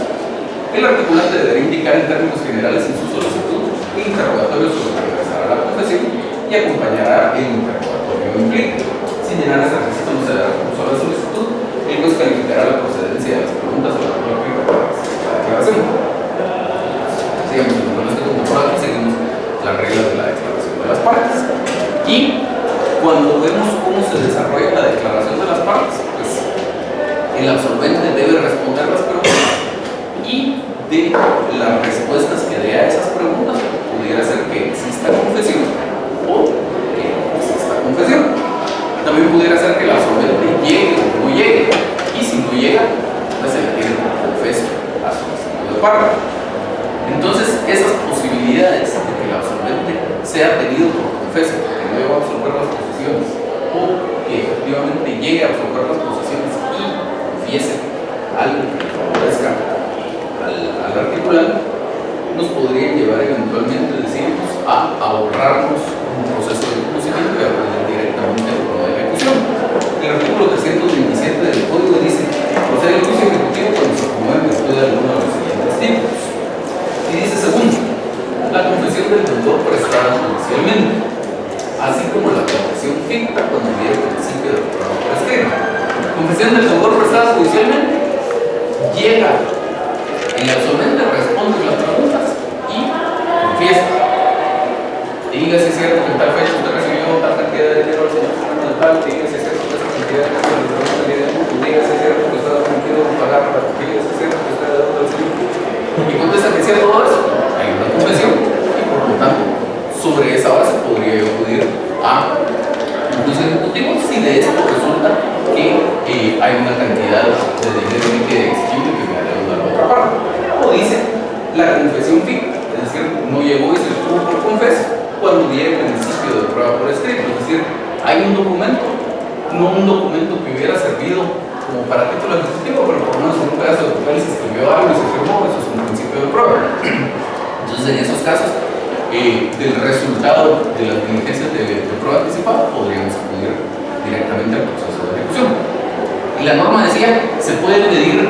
El articulante deberá indicar en términos generales en su solicitud el interrogatorio sobre lo que regresará a la confesión y acompañará el interrogatorio implícito. Si llenar ese requisito no se dará recurso a la solicitud, el juez calificará la procedencia de las preguntas sobre la propia declaración. Sigamos con este contemporáneo, seguimos las reglas de la declaración de las partes. Y cuando vemos cómo se desarrolla la declaración de las partes, pues el absolvente debe responder las preguntas y de las respuestas que dé a esas preguntas pudiera ser que exista confesión o que no exista confesión. También pudiera ser que el absolvente llegue o no llegue, y si no llega, pues se le tiene por confeso a su de parte. Entonces, esas posibilidades de que el absolvente sea tenido por confeso, que no llegó a absolver las posiciones, o que efectivamente llegue a absolver las posiciones y confiese algo que le favorezca al articulante, nos podrían llevar eventualmente, decimos, a ahorrarnos un proceso de conocimiento y aprender directamente el programa de ejecución. El artículo 327 del Código dice: procede el juicio ejecutivo cuando se promueve en virtud de alguno de los siguientes tipos. Y dice: segundo, la confesión del deudor prestada judicialmente, así como la confesión ficta cuando viene el principio de prueba por escrito. Confesión del deudor prestada judicialmente, llega el absolvente, responde las preguntas y confiesa. Diga si es cierto que en tal fecha usted recibió tal cantidad de dinero al señor Fernando de tal, diga si es cierto que esa cantidad de dinero le dio una idea, diga si es cierto que usted ha permitido pagar para que diga si es cierto que usted ha dado al señor. Y contesta que sea todo eso, hay una confesión y por lo tanto sobre esa base podría yo acudir a un juicio ejecutivo si de esto resulta que hay una cantidad de dinero líquido exigible que me adeuda a la otra parte. O dice la confesión ficta, es decir, no llegó y se tuvo por confeso cuando viene el principio de prueba por escrito, es decir, hay un documento, no un documento que hubiera servido como para título ejecutivo, pero por lo menos en un pedazo de papel se escribió algo y se firmó, eso es un principio de prueba. Entonces, en esos casos, del resultado de las diligencias de prueba anticipada, podríamos acudir directamente al proceso de ejecución. Y la norma decía, se puede pedir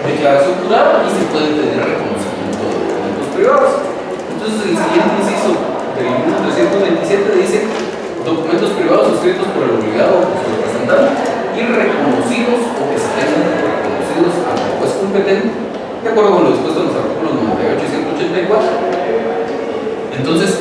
declaración jurada y se puede pedir reconocimiento de documentos privados. Entonces, el siguiente inciso del 327 dice: documentos privados suscritos por el obligado o por su representante y reconocidos o que se tengan reconocidos ante el juez competente de acuerdo con lo dispuesto en los artículos 98 y 184. Entonces,